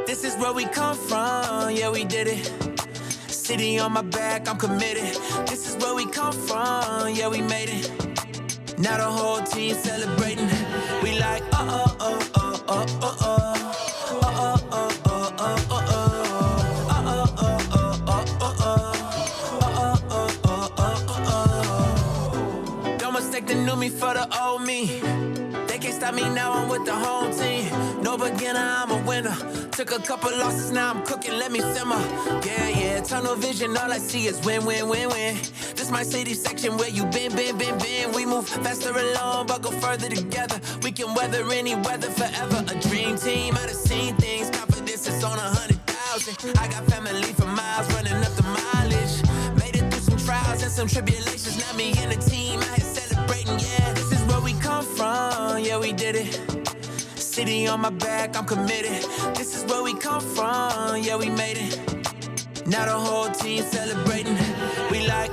This is where we come from, yeah, we did it. City on my back, I'm committed. This is where we come from, yeah, we made it. Now the whole team celebrating. We like, Don't mistake the new me for the old me. They can't stop me now, I'm with the home team. No beginner, I'm a winner. Took a couple losses, now I'm cooking, let me simmer. Yeah, tunnel vision, all I see is win, win, win, win. This my city section where you been. We move faster alone, but go further together. We can weather any weather forever. A dream team, I done seen things. Confidence is on 100,000. I got family for miles, running up the mileage. Made it through some trials and some tribulations. Now me and the team out here celebrating, yeah. This is where we come from, yeah, we did it. City on my back, I'm committed. This is where we come from, yeah, we made it. Now the whole team celebrating. We like,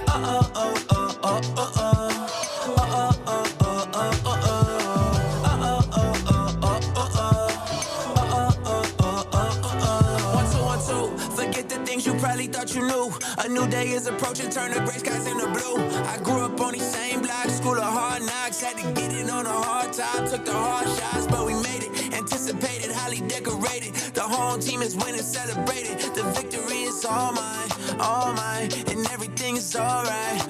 Forget the things you probably thought you knew. A new day is approaching, turn the gray skies into blue. I grew up on these same blocks, school of hard knocks. Had to get it on a hard top, took the hard shots, but we made it. Anticipated, highly decorated. The whole team is winning, celebrated. The victory is all mine, and everything is alright.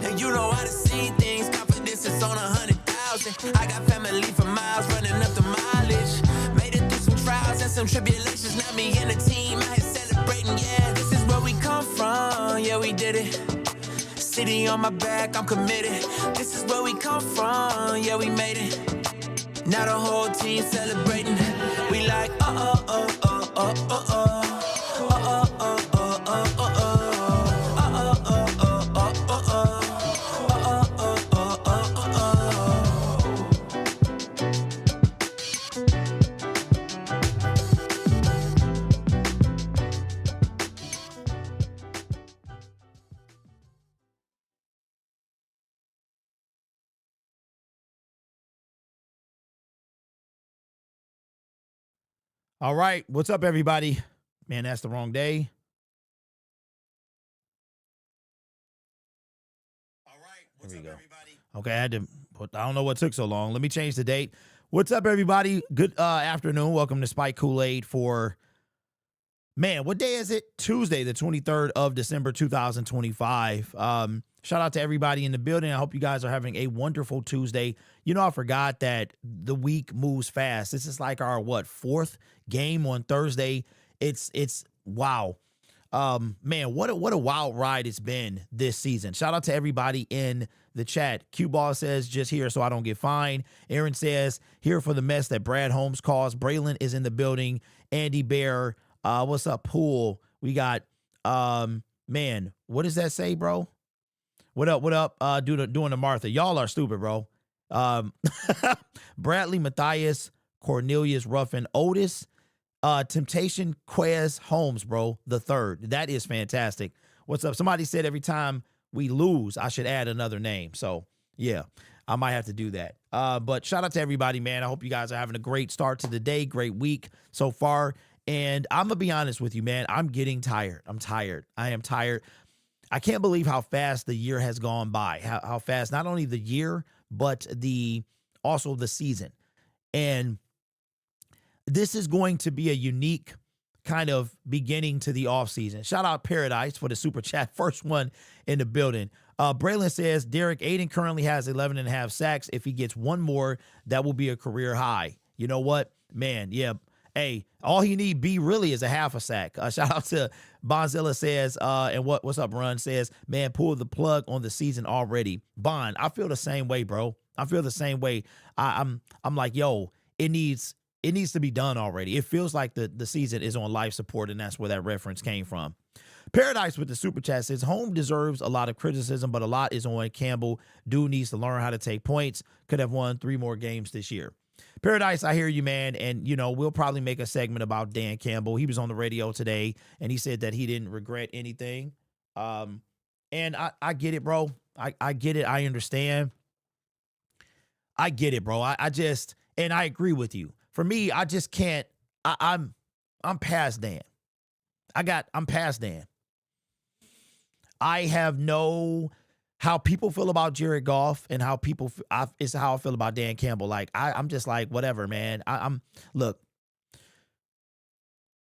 And you know how to see things, confidence is on 100,000. I got family for miles, running up the mileage. Made it through some trials and some tribulations. Now me and the team out here celebrating, yeah. This is where we come from, yeah, we did it. City on my back, I'm committed. This is where we come from, yeah, we made it. Now the whole team celebrating. We like, All right. What's up, everybody? Man, that's the wrong day. All right, what's up, everybody? Okay, I had to put, I don't know what took so long. Let me change the date. What's up, everybody? Good afternoon. Welcome to Spike Kool-Aid for, man, what day is it? Tuesday, the 23rd of December, 2025. Shout out to everybody in the building. I hope you guys are having a wonderful Tuesday. You know, I forgot that the week moves fast. This is like our, fourth game on Thursday. It's wow. Man, what a wild ride it's been this season. Shout out to everybody in the chat. Q-Ball says, just here so I don't get fined. Aaron says, here for the mess that Brad Holmes caused. Braylon is in the building. Andy Bear, what's up, Pool? We got, man, what does that say, bro? What up, doing the Martha? Y'all are stupid, bro. Bradley, Matthias, Cornelius, Ruffin, Otis, Temptation, Quez, Holmes, bro, the third. That is fantastic. What's up? Somebody said every time we lose, I should add another name. So, yeah, I might have to do that. But shout out to everybody, man. I hope you guys are having a great start to the day, great week so far. And I'm going to be honest with you, man. I'm getting tired. I'm tired. I am tired. I can't believe how fast the year has gone by, how fast not only the year, but also the season. And this is going to be a unique kind of beginning to the offseason. Shout out Paradise for the super chat. First one in the building. Braylon says, Derek Aiden currently has 11.5 sacks. If he gets one more, that will be a career high. You know what, man? Yeah. Hey, all he need be really is a half a sack. Shout out to Bonzilla says, and what's up, Run says, man, pull the plug on the season already. Bond, I feel the same way, bro. I feel the same way. I'm like, yo, it needs to be done already. It feels like the season is on life support, and that's where that reference came from. Paradise with the super chat says, Holmes deserves a lot of criticism, but a lot is on Campbell. Dude needs to learn how to take points. Could have won 3 more games this year. Paradise, I hear you, man. And, you know, we'll probably make a segment about Dan Campbell. He was on the radio today, and he said that he didn't regret anything. And I get it, bro. I get it. I understand. I get it, bro. I just, and I agree with you. For me, I just can't, I'm I'm past Dan. I'm past Dan. I have how people feel about Jared Goff and how it's how I feel about Dan Campbell. Like, I'm just like, whatever, man. Look,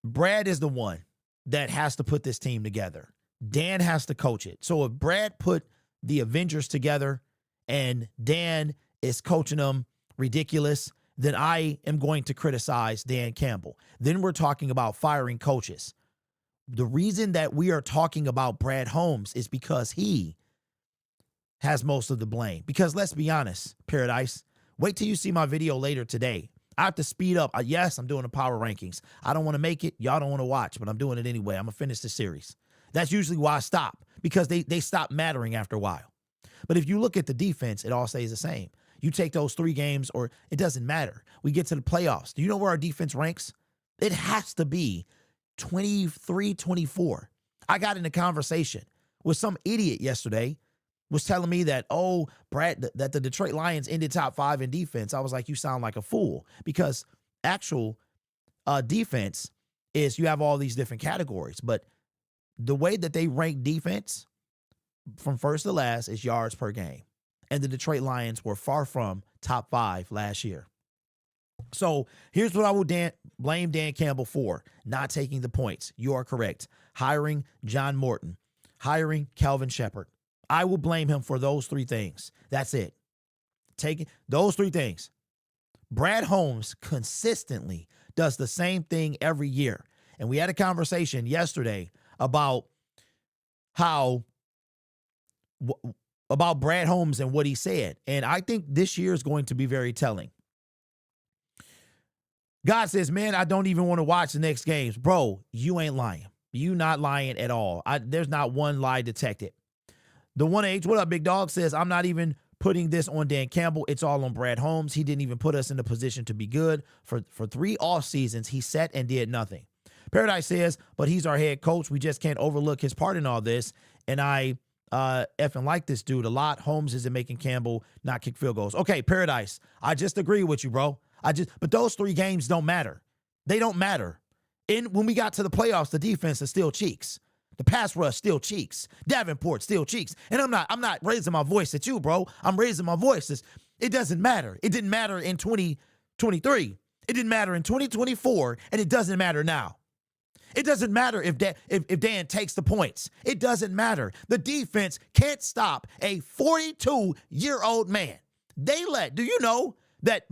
Brad is the one that has to put this team together. Dan has to coach it. So if Brad put the Avengers together and Dan is coaching them ridiculous, then I am going to criticize Dan Campbell. Then we're talking about firing coaches. The reason that we are talking about Brad Holmes is because he has most of the blame. Because let's be honest, Paradise, wait till you see my video later today. I have to speed up. Yes, I'm doing the power rankings. I don't want to make it. Y'all don't want to watch, but I'm doing it anyway. I'm going to finish the series. That's usually why I stop, because they stop mattering after a while. But if you look at the defense, it all stays the same. You take those 3 games, or it doesn't matter. We get to the playoffs. Do you know where our defense ranks? It has to be 23, 24. I got in a conversation with some idiot yesterday, was telling me that, Brad, that the Detroit Lions ended top 5 in defense. I was like, you sound like a fool, because actual defense is you have all these different categories, but the way that they rank defense from first to last is yards per game. And the Detroit Lions were far from top 5 last year. So here's what I will blame Dan Campbell for: not taking the points. You are correct. Hiring John Morton, hiring Calvin Shepard. I will blame him for those 3 things. That's it. Taking those 3 things. Brad Holmes consistently does the same thing every year. And we had a conversation yesterday about about Brad Holmes and what he said. And I think this year is going to be very telling. God says, man, I don't even want to watch the next games. Bro, you ain't lying. You not lying at all. There's not one lie detected. The 1H, what up, big dog, says, I'm not even putting this on Dan Campbell. It's all on Brad Holmes. He didn't even put us in the position to be good. For 3 off seasons, he sat and did nothing. Paradise says, but he's our head coach. We just can't overlook his part in all this. And I effing like this dude a lot. Holmes isn't making Campbell not kick field goals. Okay, Paradise, I just agree with you, bro. But those 3 games don't matter. They don't matter. When we got to the playoffs, the defense is still cheeks. The pass rush still cheeks. Davenport still cheeks. And I'm not raising my voice at you, bro. I'm raising my voice. It doesn't matter. It didn't matter in 2023. It didn't matter in 2024, and it doesn't matter now. It doesn't matter if Dan takes the points. It doesn't matter. The defense can't stop a 42-year-old man. Do you know that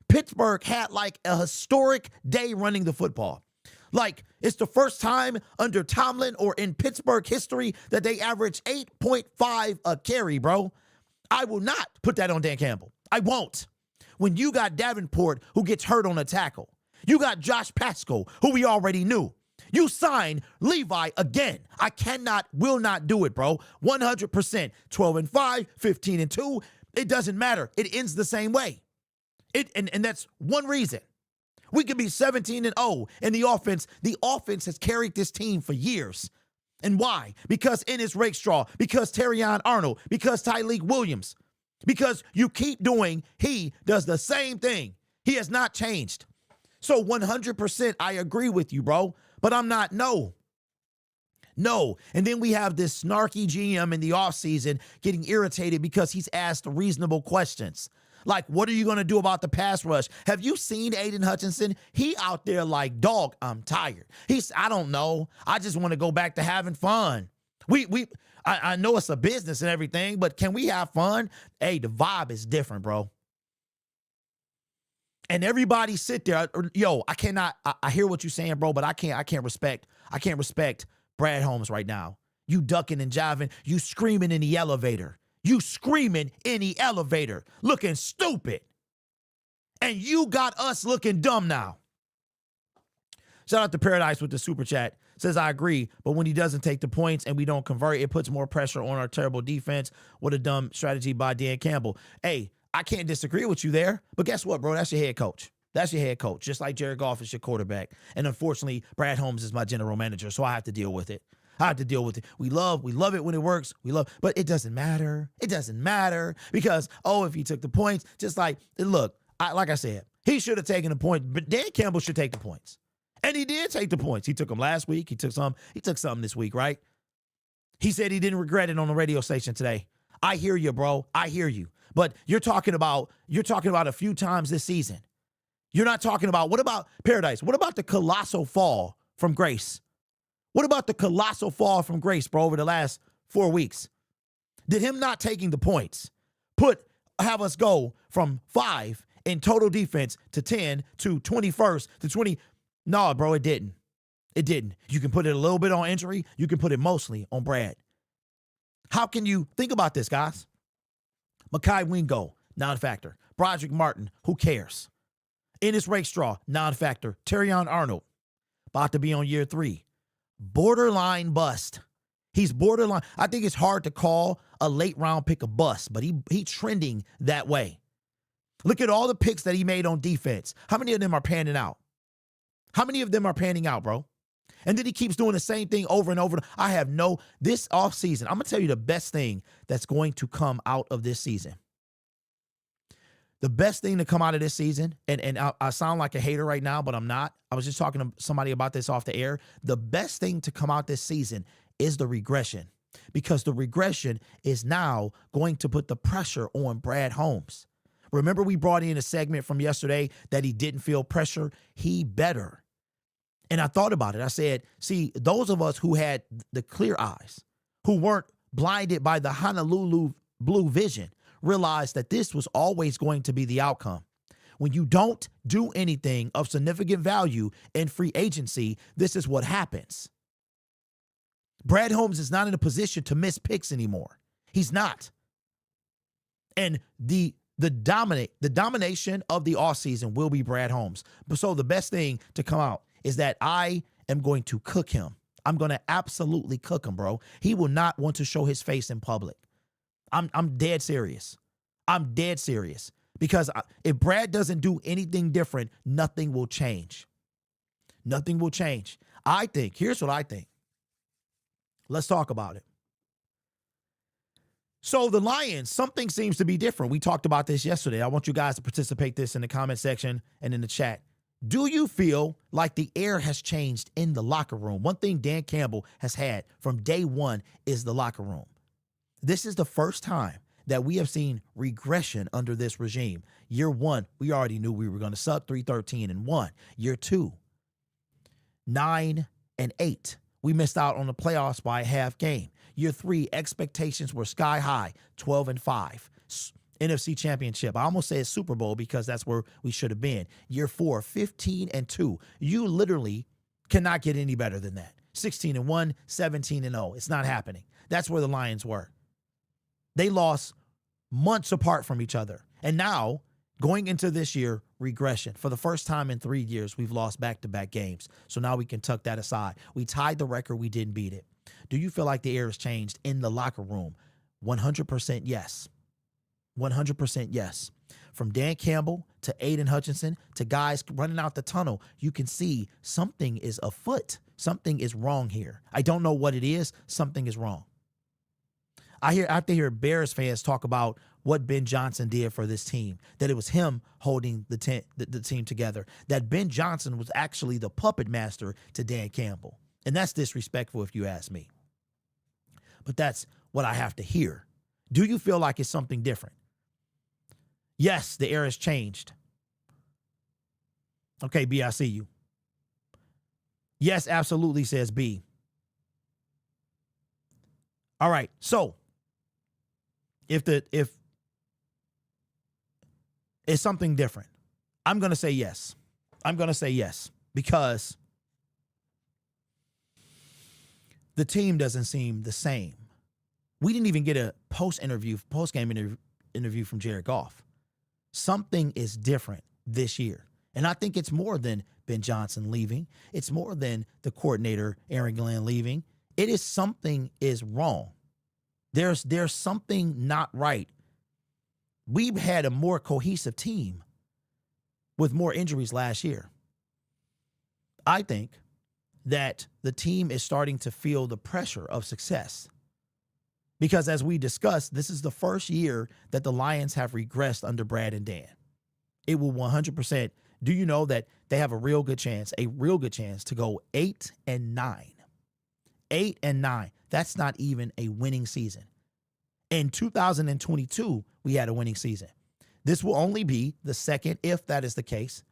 Pittsburgh had like a historic day running the football? Like, it's the first time under Tomlin or in Pittsburgh history that they average 8.5 a carry, bro. I will not put that on Dan Campbell. I won't. When you got Davenport, who gets hurt on a tackle. You got Josh Pascal, who we already knew. You sign Levi again. I will not do it, bro. 100%. 12-5, 15-2. It doesn't matter. It ends the same way. And that's one reason. We could be 17-0 in the offense. The offense has carried this team for years. And why? Because Ennis Rakestraw, because Terrion Arnold, because Tyleik Williams, because you keep doing, he does the same thing. He has not changed. So 100% I agree with you, bro. But I'm not, no. And then we have this snarky GM in the offseason getting irritated because he's asked reasonable questions. Like, what are you going to do about the pass rush? Have you seen Aiden Hutchinson? He out there like, dog, I'm tired. I don't know. I just want to go back to having fun. I know it's a business and everything, but can we have fun? Hey, the vibe is different, bro. And everybody sit there. Yo, I cannot. I hear what you're saying, bro, but I can't respect Brad Holmes right now. You ducking and jiving. You screaming in the elevator. Looking stupid. And you got us looking dumb now. Shout out to Paradise with the super chat. Says, I agree, but when he doesn't take the points and we don't convert, it puts more pressure on our terrible defense. What a dumb strategy by Dan Campbell. Hey, I can't disagree with you there, but guess what, bro? That's your head coach. Just like Jared Goff is your quarterback. And unfortunately, Brad Holmes is my general manager, so I have to deal with it. We love it when it works. But it doesn't matter. Because, if he took the points, just like, look, like I said, he should have taken the point, but Dan Campbell should take the points. And he did take the points. He took them last week. He took some this week, right? He said he didn't regret it on the radio station today. I hear you, bro. I hear you. But you're talking about a few times this season. You're not talking about, what about Paradise? What about the colossal fall from grace? What about the colossal fall from grace, bro, over the last 4 weeks? Did him not taking the points have us go from 5 in total defense to 10 to 21st to 20? No, bro, it didn't. It didn't. You can put it a little bit on injury. You can put it mostly on Brad. How can you think about this, guys? Mekhi Wingo, non-factor. Broderick Martin, who cares? Ennis Rakestraw, non-factor. Terrion Arnold, about to be on year 3. Borderline bust. He's borderline. I think it's hard to call a late round pick a bust, but he trending that way. Look at all the picks that he made on defense. How many of them are panning out? How many of them are panning out, bro? And then he keeps doing the same thing over and over. This offseason, I'm going to tell you the best thing that's going to come out of this season. The best thing to come out of this season, and I sound like a hater right now, but I'm not. I was just talking to somebody about this off the air. The best thing to come out this season is the regression, because the regression is now going to put the pressure on Brad Holmes. Remember, we brought in a segment from yesterday that he didn't feel pressure. He better. And I thought about it. I said, see, those of us who had the clear eyes, who weren't blinded by the Honolulu blue vision, realized that this was always going to be the outcome. When you don't do anything of significant value in free agency, this is what happens. Brad Holmes is not in a position to miss picks anymore. He's not. And the domination of the offseason will be Brad Holmes. So the best thing to come out is that I am going to cook him. I'm going to absolutely cook him, bro. He will not want to show his face in public. I'm dead serious. I'm dead serious. Because if Brad doesn't do anything different, nothing will change. Nothing will change. Here's what I think. Let's talk about it. So the Lions, something seems to be different. We talked about this yesterday. I want you guys to participate this in the comment section and in the chat. Do you feel like the air has changed in the locker room? One thing Dan Campbell has had from day one is the locker room. This is the first time that we have seen regression under this regime. Year 1, we already knew we were going to suck, 3-13-1. Year 2, 9-8. We missed out on the playoffs by a half game. Year 3, expectations were sky high, 12-5. NFC Championship. I almost said Super Bowl because that's where we should have been. Year 4, 15-2. You literally cannot get any better than that. 16-1, 17-0. It's not happening. That's where the Lions were. They lost months apart from each other. And now, going into this year, regression. For the first time in 3 years, we've lost back-to-back games. So now we can tuck that aside. We tied the record. We didn't beat it. Do you feel like the air has changed in the locker room? 100% yes. 100% yes. From Dan Campbell to Aiden Hutchinson to guys running out the tunnel, you can see something is afoot. Something is wrong here. I don't know what it is. Something is wrong. I have to hear Bears fans talk about what Ben Johnson did for this team, that it was him holding the team together, that Ben Johnson was actually the puppet master to Dan Campbell. And that's disrespectful if you ask me. But that's what I have to hear. Do you feel like it's something different? Yes, the air has changed. Okay, B, I see you. Yes, absolutely, says B. All right, so if it's something different, I'm going to say yes. I'm going to say yes because the team doesn't seem the same. We didn't even get a post-game interview from Jared Goff. Something is different this year. And I think it's more than Ben Johnson leaving. It's more than the coordinator, Aaron Glenn, leaving. It is something is wrong. There's something not right. We've had a more cohesive team with more injuries last year. I think that the team is starting to feel the pressure of success. Because as we discussed, this is the first year that the Lions have regressed under Brad and Dan. It will 100% Do you know that they have a real good chance to go 8-9? 8-9. That's not even a winning season. In 2022, we had a winning season. This will only be the second, if that is the case.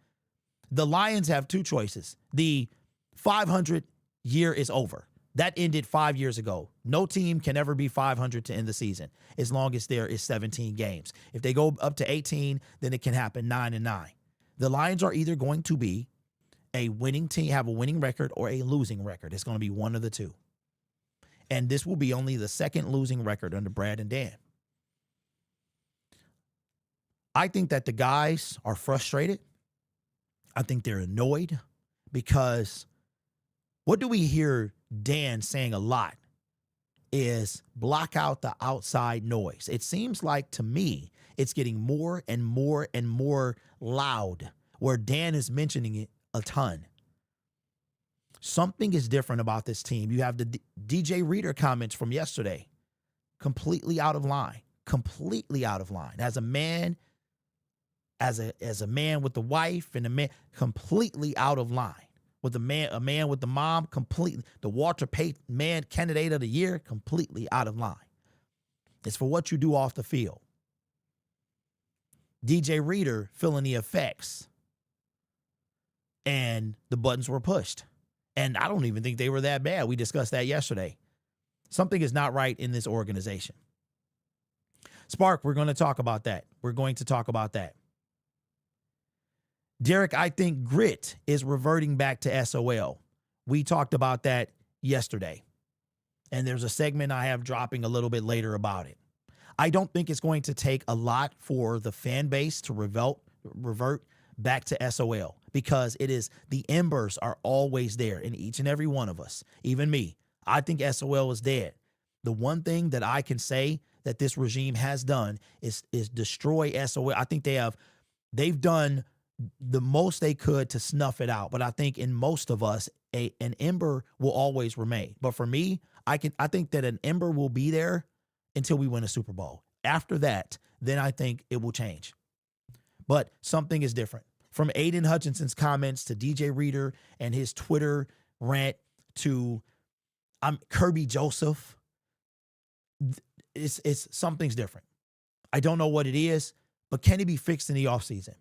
The Lions have two choices. The 500 year is over. That ended 5 years ago. No team can ever be 500 to end the season as long as there is 17 games. If they go up to 18, then it can happen 9-9. The Lions are either going to be a winning team, have a winning record, or a losing record. It's going to be one of the two. And this will be only the second losing record under Brad and Dan. I think that the guys are frustrated. I think they're annoyed because what do we hear Dan saying a lot is block out the outside noise. It seems like to me it's getting more and more and more loud where Dan is mentioning it a ton. Something is different about this team. You have the DJ Reader comments from yesterday. Completely out of line. Completely out of line. As a man, as a man with the wife and a man, completely out of line. With a man with the mom, completely. The Walter Payton Man Candidate of the Year, completely out of line. It's for what you do off the field. DJ Reader feeling the effects. And the buttons were pushed. And I don't even think they were that bad. We discussed that yesterday. Something is not right in this organization. Spark, we're going to talk about that. We're going to talk about that. Derek, I think grit is reverting back to SOL. We talked about that yesterday. And there's a segment I have dropping a little bit later about it. I don't think it's going to take a lot for the fan base to revert back to SOL because it is the embers are always there in each and every one of us, even me. I think SOL is dead. The one thing that I can say that this regime has done is destroy SOL. I think they've done the most they could to snuff it out. But I think in most of us, an ember will always remain. But for me, I think that an ember will be there until we win a Super Bowl. After that, then I think it will change. But something is different. From Aiden Hutchinson's comments to DJ Reader and his Twitter rant to Kirby Joseph, it's something's different. I don't know what it is, but can it be fixed in the offseason?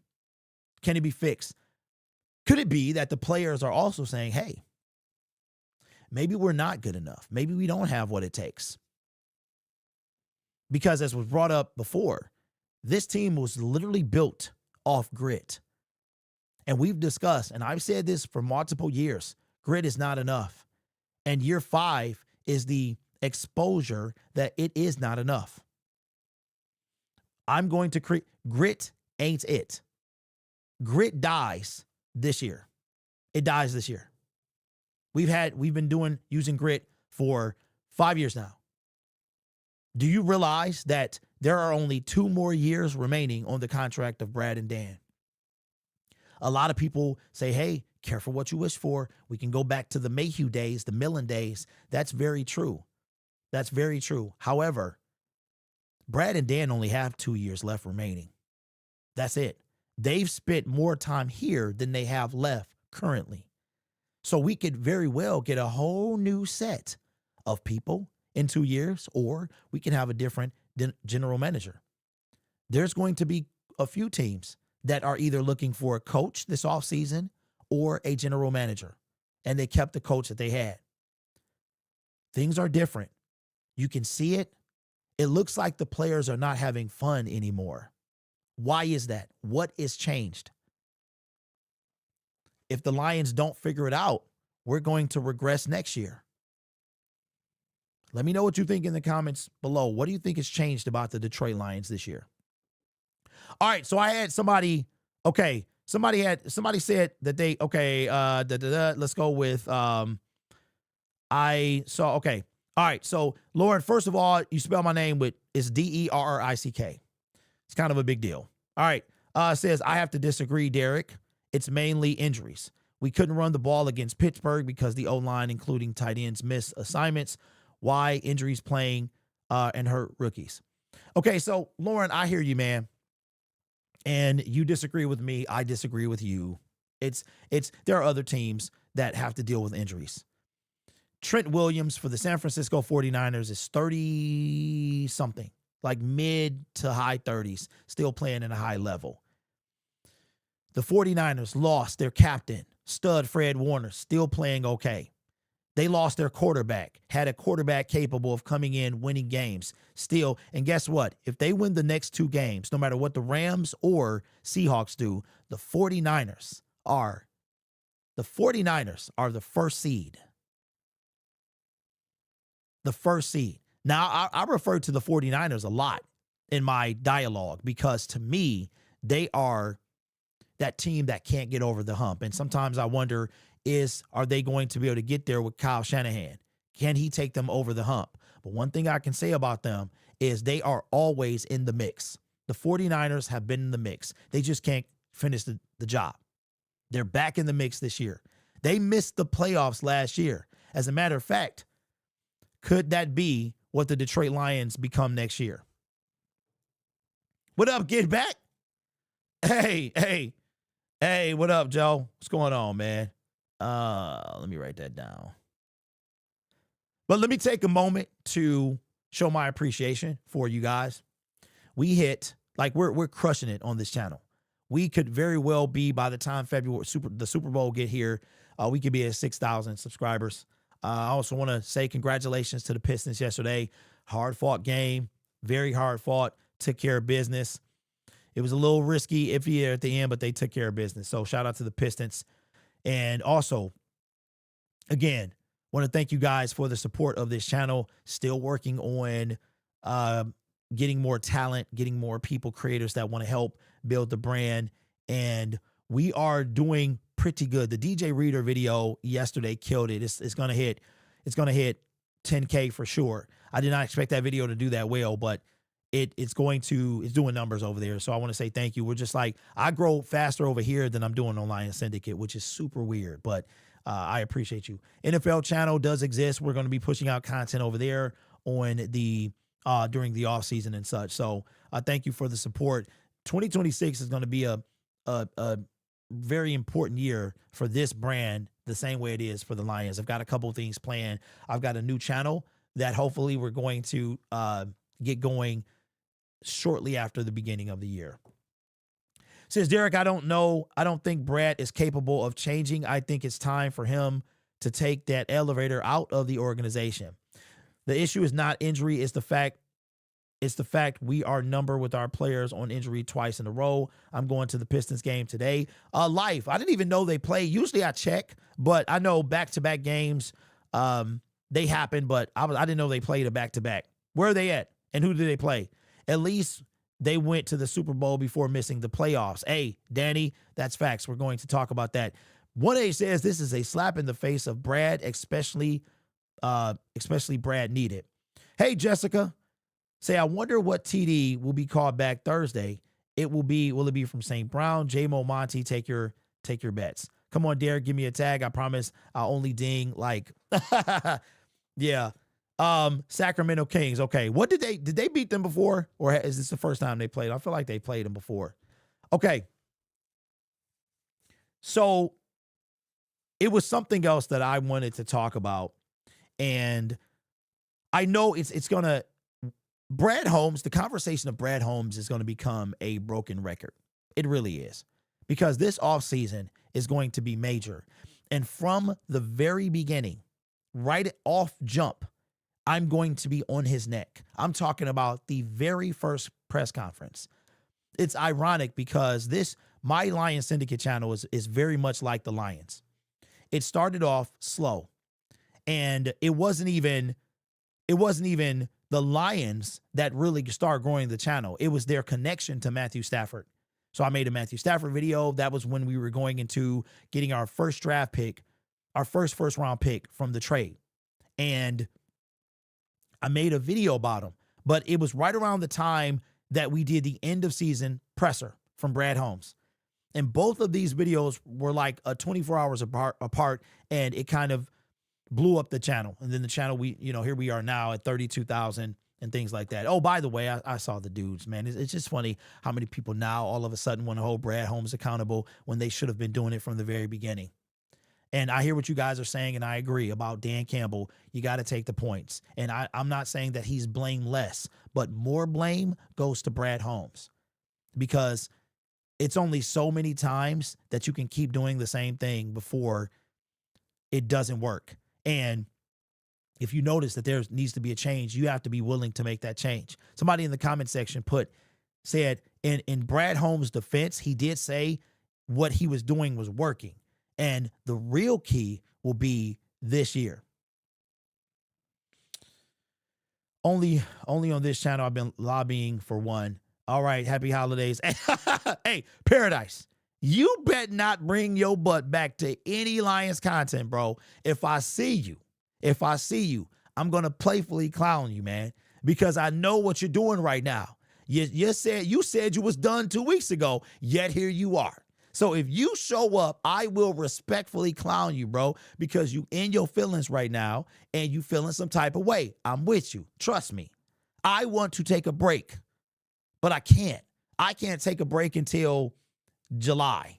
Can it be fixed? Could it be that the players are also saying, hey, maybe we're not good enough. Maybe we don't have what it takes. Because as was brought up before, this team was literally built off grit. And we've discussed, and I've said this for multiple years, grit is not enough. And year 5 is the exposure that it is not enough. I'm going to create, grit ain't it. Grit dies this year. It dies this year. We've been using grit for 5 years now. Do you realize that there are only 2 more years remaining on the contract of Brad and Dan? A lot of people say, hey, careful what you wish for. We can go back to the Mayhew days, the Millen days. That's very true. That's very true. However, Brad and Dan only have 2 years left remaining. That's it. They've spent more time here than they have left currently. So we could very well get a whole new set of people in 2 years, or we can have a different general manager. There's going to be a few teams that are either looking for a coach this offseason or a general manager, and they kept the coach that they had. Things are different. You can see it. It looks like the players are not having fun anymore. Why is that? What is changed? If the Lions don't figure it out, we're going to regress next year. Let me know what you think in the comments below. What do you think has changed about the Detroit Lions this year? All right, so I had somebody said that they, let's go with, All right, so Lauren, first of all, you spell my name it's Derrick. It's kind of a big deal. All right, says, I have to disagree, Derek. It's mainly injuries. We couldn't run the ball against Pittsburgh because the O-line, including tight ends, missed assignments. Why injuries playing and hurt rookies? Okay, so Lauren, I hear you, man. And you disagree with me, I disagree with you. There are other teams that have to deal with injuries. Trent Williams for the San Francisco 49ers is 30 something, like mid to high 30s, still playing at a high level. The 49ers lost their captain, stud Fred Warner, still playing okay. They lost their quarterback, had a quarterback capable of coming in, winning games still. And guess what? If they win the next 2 games, no matter what the Rams or Seahawks do, the 49ers are the first seed. The first seed. Now, I refer to the 49ers a lot in my dialogue because to me, they are that team that can't get over the hump. And sometimes I wonder, are they going to be able to get there with Kyle Shanahan? Can he take them over the hump? But one thing I can say about them is they are always in the mix. The 49ers have been in the mix. They just can't finish the job. They're back in the mix this year. They missed the playoffs last year. As a matter of fact, could that be what the Detroit Lions become next year? What up, Get Back? Hey, what up, Joe? What's going on, man? Let me write that down. But let me take a moment to show my appreciation for you guys. We hit, like we're crushing it on this channel. We could very well be, by the time the Super Bowl get here, we could be at 6,000 subscribers. I also want to say congratulations to the Pistons yesterday. Hard-fought game, very hard-fought, took care of business. It was a little risky, iffy at the end, but they took care of business. So shout out to the Pistons. And also, again, want to thank you guys for the support of this channel. Still working on getting more talent, getting more people, creators that want to help build the brand. And we are doing pretty good. The DJ Reader video yesterday killed it. It's gonna hit 10K for sure. I did not expect that video to do that well, but it's doing numbers over there. So I want to say thank you. We're just like, I grow faster over here than I'm doing on Lion Syndicate, which is super weird, but I appreciate you. NFL channel does exist. We're going to be pushing out content over there on the during the off season and such. So thank you for the support. 2026 is going to be a very important year for this brand, the same way it is for the Lions. I've got a couple of things planned. I've got a new channel that hopefully we're going to get going shortly after the beginning of the year. Says Derek, I don't know. I don't think Brad is capable of changing. I think it's time for him to take that elevator out of the organization. The issue is not injury. It's the fact we are numbered with our players on injury twice in a row. I'm going to the Pistons game today. Life. I didn't even know they play. Usually I check, but I know back-to-back games, they happen, but I didn't know they played a back-to-back. Where are they at? And who did they play? At least they went to the Super Bowl before missing the playoffs. Hey, Danny, that's facts. We're going to talk about that. 1A says this is a slap in the face of Brad, especially Brad needed. Hey, Jessica, say, I wonder what TD will be called back Thursday. Will it be from St. Brown? J-Mo Monty, take your bets. Come on, Derek, give me a tag. I promise I'll only ding like, yeah. Sacramento Kings. Okay. Did they beat them before? Or is this the first time they played? I feel like they played them before. Okay. So it was something else that I wanted to talk about. And I know it's going to, Brad Holmes, the conversation of Brad Holmes is going to become a broken record. It really is. Because this offseason is going to be major. And from the very beginning, right off jump, I'm going to be on his neck. I'm talking about the very first press conference. It's ironic because my Lion Syndicate channel is very much like the Lions. It started off slow, and it wasn't even the Lions that really started growing the channel. It was their connection to Matthew Stafford. So I made a Matthew Stafford video. That was when we were going into getting our first draft pick, our first round pick from the trade. And I made a video about him, but it was right around the time that we did the end of season presser from Brad Holmes. And both of these videos were like 24 hours apart, and it kind of blew up the channel. And then the channel, here we are now at 32,000 and things like that. Oh, by the way, I saw the dudes, man. It's just funny how many people now all of a sudden want to hold Brad Holmes accountable when they should have been doing it from the very beginning. And I hear what you guys are saying, and I agree about Dan Campbell. You got to take the points. And I'm not saying that he's blameless, but more blame goes to Brad Holmes because it's only so many times that you can keep doing the same thing before it doesn't work. And if you notice that there needs to be a change, you have to be willing to make that change. Somebody in the comment section said in Brad Holmes' defense, he did say what he was doing was working. And the real key will be this year. Only on this channel I've been lobbying for one. All right, happy holidays. Hey, Paradise, you bet not bring your butt back to any Lions content, bro. If I see you, I'm going to playfully clown you, man, because I know what you're doing right now. You said you was done 2 weeks ago, yet here you are. So if you show up, I will respectfully clown you, bro, because you in your feelings right now and you feeling some type of way. I'm with you. Trust me. I want to take a break, but I can't. I can't take a break until July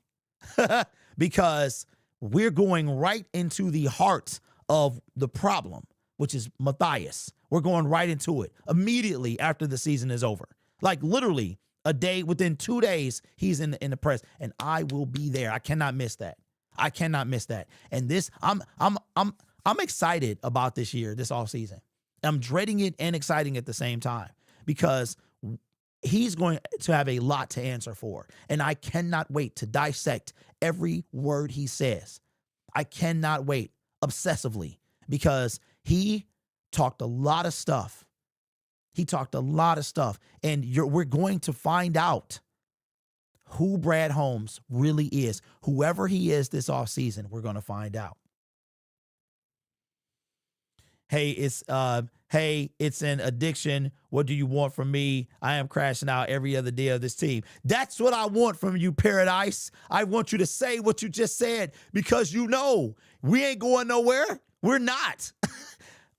because we're going right into the heart of the problem, which is Matthias. We're going right into it immediately after the season is over. Like literally a day, within 2 days, he's in the press, and I will be there. I cannot miss that. I cannot miss that. And this, I'm excited about this year, this offseason. I'm dreading it and exciting at the same time because he's going to have a lot to answer for, and I cannot wait to dissect every word he says. I cannot wait obsessively because he talked a lot of stuff. And we're going to find out who Brad Holmes really is. Whoever he is this offseason, we're going to find out. Hey, it's an addiction. What do you want from me? I am crashing out every other day of this team. That's what I want from you, Paradise. I want you to say what you just said because you know we ain't going nowhere. We're not.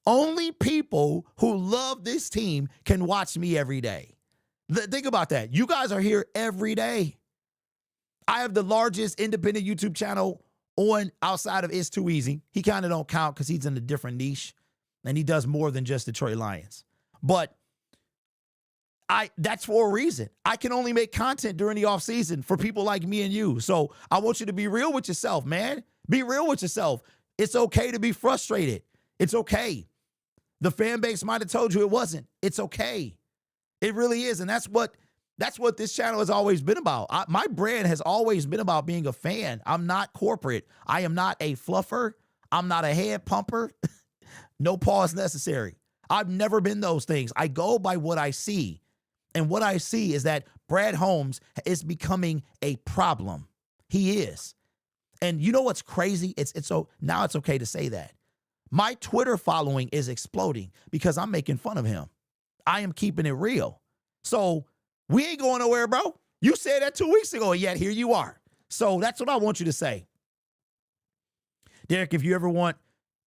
Only people who love this team can watch me every day. Think about that. You guys are here every day. I have the largest independent YouTube channel on outside of It's Too Easy. He kind of don't count because he's in a different niche and he does more than just Detroit Lions. But that's for a reason. I can only make content during the offseason for people like me and you. So I want you to be real with yourself, man. Be real with yourself. It's okay to be frustrated. It's okay. The fan base might have told you it wasn't. It's okay. It really is. And that's what this channel has always been about. My brand has always been about being a fan. I'm not corporate. I am not a fluffer. I'm not a head pumper. No pause necessary. I've never been those things. I go by what I see. And what I see is that Brad Holmes is becoming a problem. He is. And you know what's crazy? Now it's okay to say that. My Twitter following is exploding because I'm making fun of him. I am keeping it real. So we ain't going nowhere, bro. You said that 2 weeks ago, and yet here you are. So that's what I want you to say. Derek, if you ever want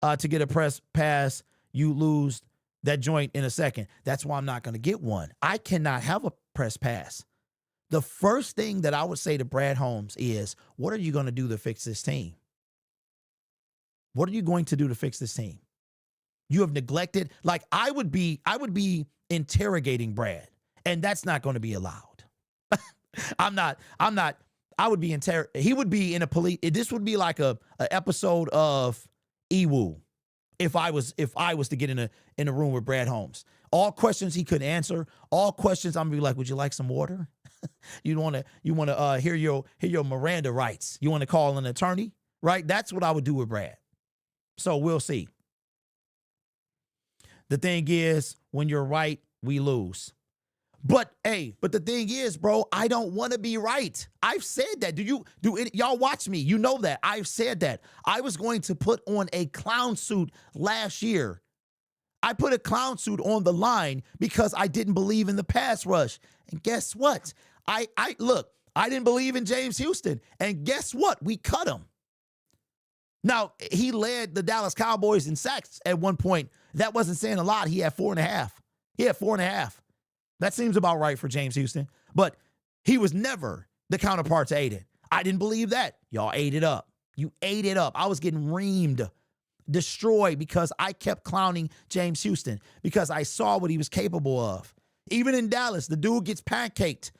to get a press pass, you lose that joint in a second. That's why I'm not going to get one. I cannot have a press pass. The first thing that I would say to Brad Holmes is, what are you going to do to fix this team? What are you going to do to fix this team? You have neglected, like I would be interrogating Brad, and that's not going to be allowed. I would be he would be in a police. This would be like a episode of Ewu if I was to get in a room with Brad Holmes. All questions he couldn't answer. All questions I'm gonna be like, would you like some water? you want to hear your Miranda rights. You want to call an attorney, right? That's what I would do with Brad. So we'll see. The thing is, when you're right, we lose. But the thing is, bro, I don't want to be right. I've said that. Y'all watch me. You know that. I've said that. I was going to put on a clown suit last year. I put a clown suit on the line because I didn't believe in the pass rush. And guess what? I didn't believe in James Houston. And guess what? We cut him. Now, he led the Dallas Cowboys in sacks at one point. That wasn't saying a lot. He had 4.5. He had 4.5. That seems about right for James Houston. But he was never the counterpart to Aiden. I didn't believe that. Y'all ate it up. You ate it up. I was getting reamed, destroyed because I kept clowning James Houston because I saw what he was capable of. Even in Dallas, the dude gets pancaked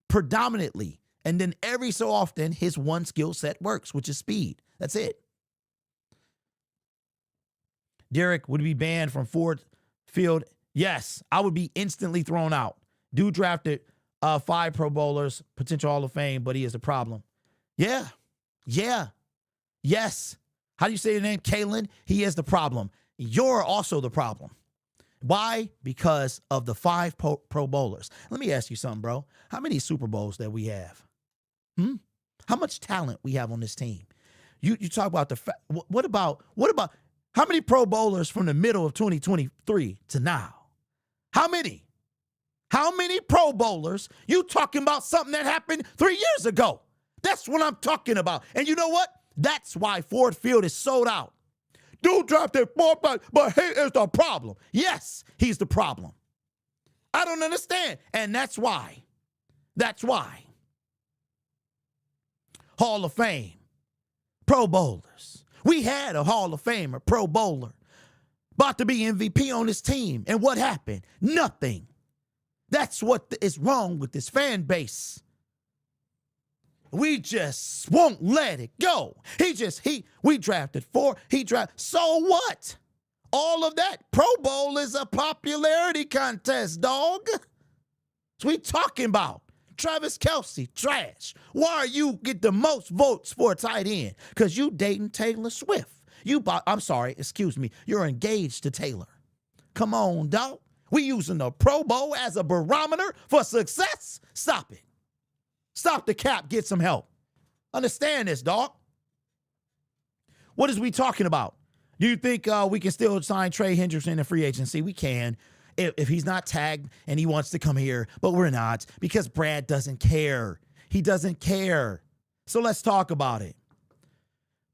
predominantly. And then every so often, his one skill set works, which is speed. That's it. Derek would be banned from Ford Field. Yes, I would be instantly thrown out. Dude drafted 5 Pro Bowlers, potential Hall of Fame, but he is a problem. Yeah. Yes. How do you say your name? Kalen. He is the problem. You're also the problem. Why? Because of the 5 Pro Bowlers. Let me ask you something, bro. How many Super Bowls that we have? How much talent we have on this team? You talk about what about how many Pro Bowlers from the middle of 2023 to now? How many? How many Pro Bowlers? You talking about something that happened 3 years ago. That's what I'm talking about. And you know what? That's why Ford Field is sold out. Dude drafted 4, but he is the problem. Yes, he's the problem. I don't understand. And that's why. Hall of Fame, Pro Bowlers. We had a Hall of Famer, Pro Bowler, about to be MVP on this team. And what happened? Nothing. That's what is wrong with this fan base. We just won't let it go. We drafted 4. So what? All of that. Pro Bowl is a popularity contest, dog. That's what we talking about. Travis Kelce, trash. Why you get the most votes for a tight end? Because you dating Taylor Swift. You're engaged to Taylor. Come on, dog. We using the Pro Bowl as a barometer for success? Stop it. Stop the cap, get some help. Understand this, dog. What is we talking about? Do you think we can still sign Trey Hendrickson in free agency? We can. If he's not tagged and he wants to come here, but we're not because Brad doesn't care. He doesn't care. So let's talk about it.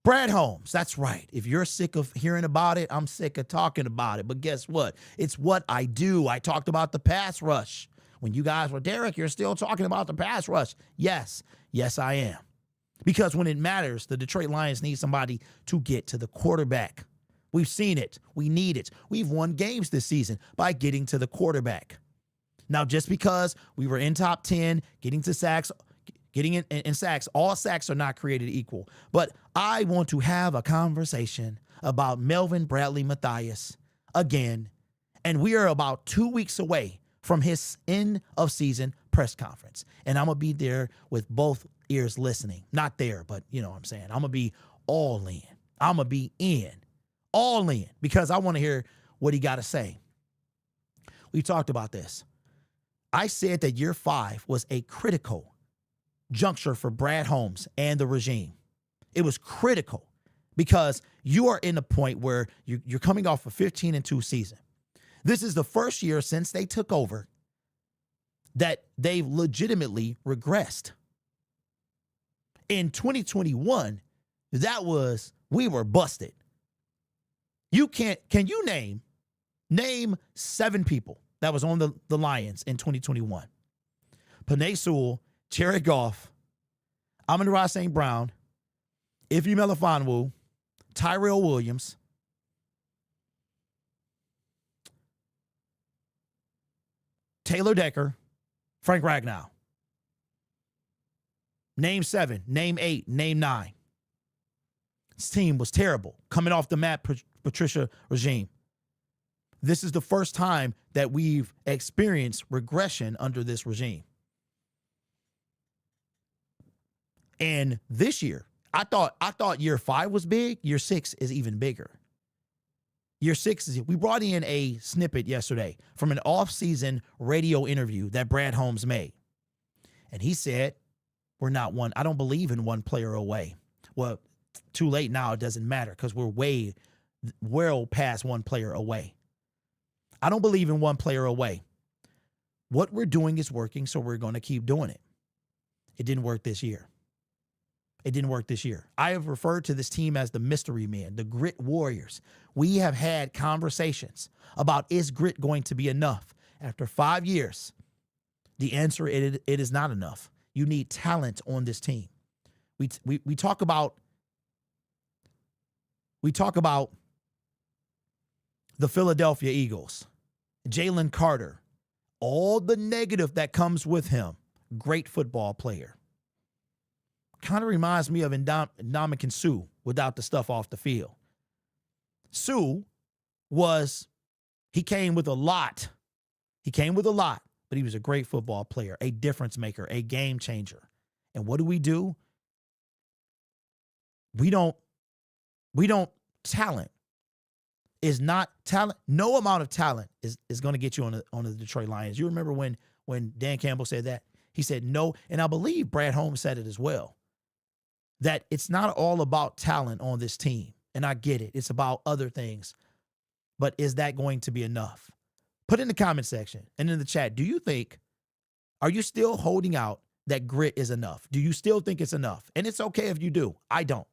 Brad Holmes, that's right. If you're sick of hearing about it, I'm sick of talking about it. But guess what? It's what I do. I talked about the pass rush. When you guys were, Derek, you're still talking about the pass rush. Yes, I am. Because when it matters, the Detroit Lions need somebody to get to the quarterback. We've seen it. We need it. We've won games this season by getting to the quarterback. Now, just because we were in top 10, getting to sacks, getting in sacks, all sacks are not created equal. But I want to have a conversation about Melvin Bradley Mathias again. And we are about 2 weeks away from his end of season press conference. And I'm going to be there with both ears listening. Not there, but you know what I'm saying. I'm going to be all in. I'm going to be all in, because I want to hear what he got to say. We talked about this. I said that year 5 was a critical juncture for Brad Holmes and the regime. It was critical because you are in a point where you're coming off a 15-2 season. This is the first year since they took over that they've legitimately regressed. In 2021, we were busted. Can you name 7 people that was on the Lions in 2021? Penei Sewell, Jared Goff, Amon-Ra St. Brown, Ife Melifonwu, Tyrell Williams, Taylor Decker, Frank Ragnow. Name 7, name 8, name 9. This team was terrible, coming off the Matt Patricia regime. This is the first time that we've experienced regression under this regime. And this year, I thought year 5 was big. Year 6 is even bigger. Year 6 is, we brought in a snippet yesterday from an off-season radio interview that Brad Holmes made. And he said, I don't believe in one player away. Well, too late now, it doesn't matter because we're well past one player away. I don't believe in one player away. What we're doing is working, so we're going to keep doing it. It didn't work this year. It didn't work this year. I have referred to this team as the mystery men, the grit warriors. We have had conversations about, is grit going to be enough? After 5 years, the answer, it is not enough. You need talent on this team. We talk about the Philadelphia Eagles, Jalen Carter, all the negative that comes with him. Great football player. Kind of reminds me of Ndamukong Suh without the stuff off the field. Suh he came with a lot. But he was a great football player, a difference maker, a game changer. And what do? We don't talent is not talent. No amount of talent is going to get you on the Detroit Lions. You remember when Dan Campbell said that? He said no, and I believe Brad Holmes said it as well, that it's not all about talent on this team. And I get it. It's about other things. But is that going to be enough? Put in the comment section and in the chat, are you still holding out that grit is enough? Do you still think it's enough? And it's okay if you do. I don't.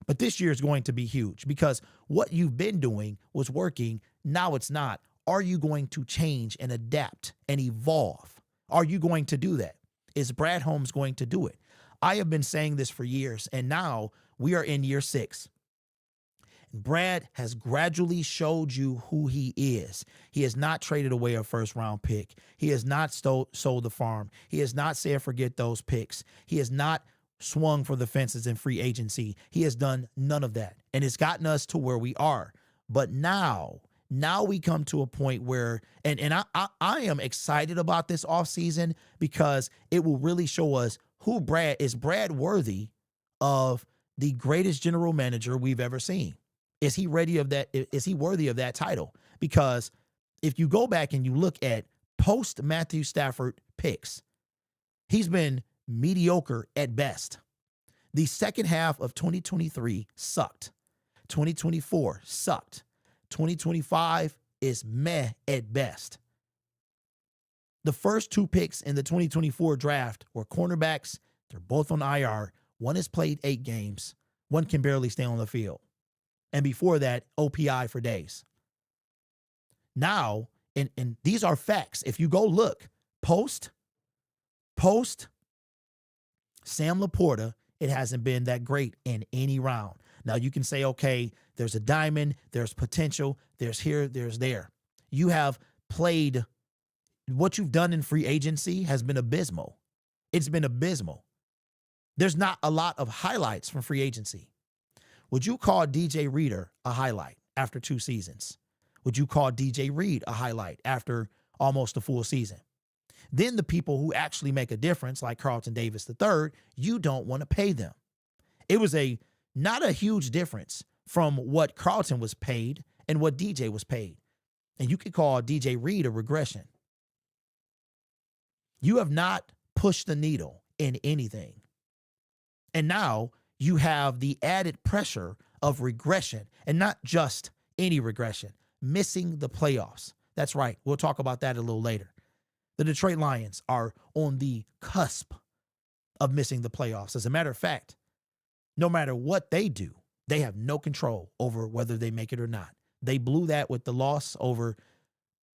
But this year is going to be huge because what you've been doing was working. Now it's not. Are you going to change and adapt and evolve? Are you going to do that? Is Brad Holmes going to do it? I have been saying this for years, and now we are in year 6. Brad has gradually showed you who he is. He has not traded away a first-round pick. He has not sold the farm. He has not said forget those picks. He has not swung for the fences in free agency. He has done none of that, and it's gotten us to where we are. But now we come to a point where, and I am excited about this offseason because it will really show us who Brad is. Brad worthy of the greatest general manager we've ever seen? Is he ready of that? Is he worthy of that title? Because if you go back and you look at post Matthew Stafford picks, he's been mediocre at best. The second half of 2023 sucked. 2024 sucked. 2025 is meh at best. The first 2 picks in the 2024 draft were cornerbacks. They're both on IR. One has played 8 games. One can barely stay on the field. And before that, OPI for days. Now, and these are facts. If you go look, post Sam Laporta, it hasn't been that great in any round. Now, you can say, okay, there's a diamond, there's potential, there's here, there's there. You have played, what you've done in free agency has been abysmal. It's been abysmal. There's not a lot of highlights from free agency. Would you call DJ Reader a highlight after 2 seasons? Would you call DJ Reed a highlight after almost a full season? Then the people who actually make a difference, like Carlton Davis III, you don't want to pay them. It was not a huge difference from what Carlton was paid and what DJ was paid. And you could call DJ Reed a regression. You have not pushed the needle in anything. And now you have the added pressure of regression, and not just any regression, missing the playoffs. That's right. We'll talk about that a little later. The Detroit Lions are on the cusp of missing the playoffs. As a matter of fact, no matter what they do, they have no control over whether they make it or not. They blew that with the loss over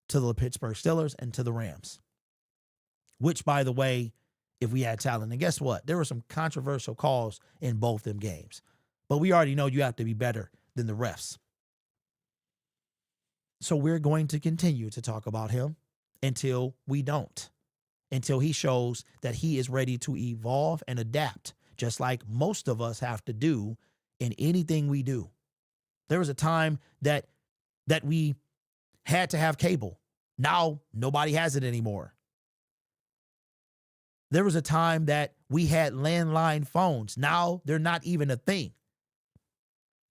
to the Pittsburgh Steelers and to the Rams, which, by the way, if we had talent, and guess what? There were some controversial calls in both them games, but we already know you have to be better than the refs. So we're going to continue to talk about him until we don't, until he shows that he is ready to evolve and adapt, just like most of us have to do in anything we do. There was a time that we had to have cable. Now nobody has it anymore. There was a time that we had landline phones. Now they're not even a thing.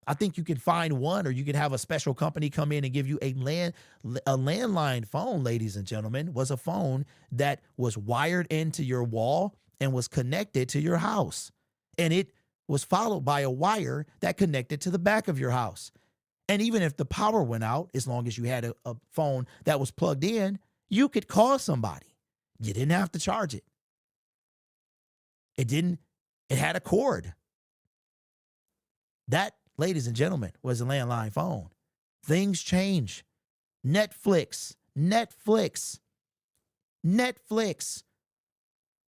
I think you can find one, or you can have a special company come in and give you a landline phone, ladies and gentlemen, was a phone that was wired into your wall and was connected to your house. And it was followed by a wire that connected to the back of your house. And even if the power went out, as long as you had a phone that was plugged in, you could call somebody. You didn't have to charge it. It didn't It had a cord. That, ladies and gentlemen, was a landline phone. Things change. Netflix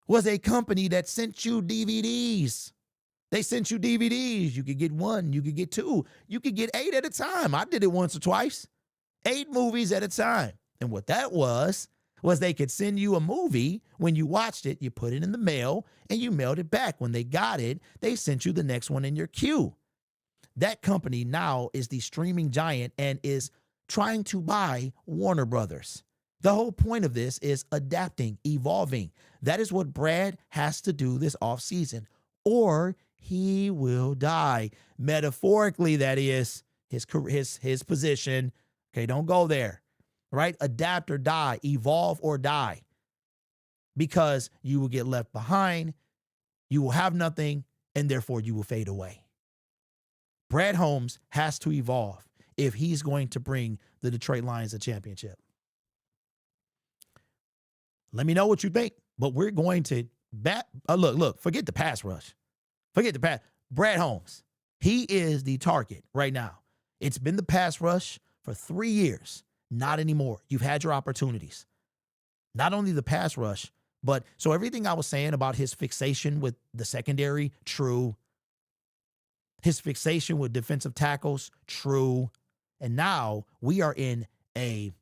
was a company that sent you DVDs. They sent you DVDs. You could get 1, you could get 2, you could get 8 at a time. I did it once or twice. 8 movies at a time. And what that was they could send you a movie. When you watched it, you put it in the mail and you mailed it back. When they got it, they sent you the next one in your queue. That company now is the streaming giant and is trying to buy Warner Brothers. The whole point of this is adapting, evolving. That is what Brad has to do this offseason, or he will die. Metaphorically, that is his position. Okay, don't go there, right? Adapt or die, evolve or die, because you will get left behind, you will have nothing, and therefore you will fade away. Brad Holmes has to evolve if he's going to bring the Detroit Lions a championship. Let me know what you think, but we're going to look, forget the pass rush. Forget the pass. Brad Holmes, he is the target right now. It's been the pass rush for 3 years. Not anymore. You've had your opportunities. Not only the pass rush, but so everything I was saying about his fixation with the secondary, true. His fixation with defensive tackles, true. And now we are in a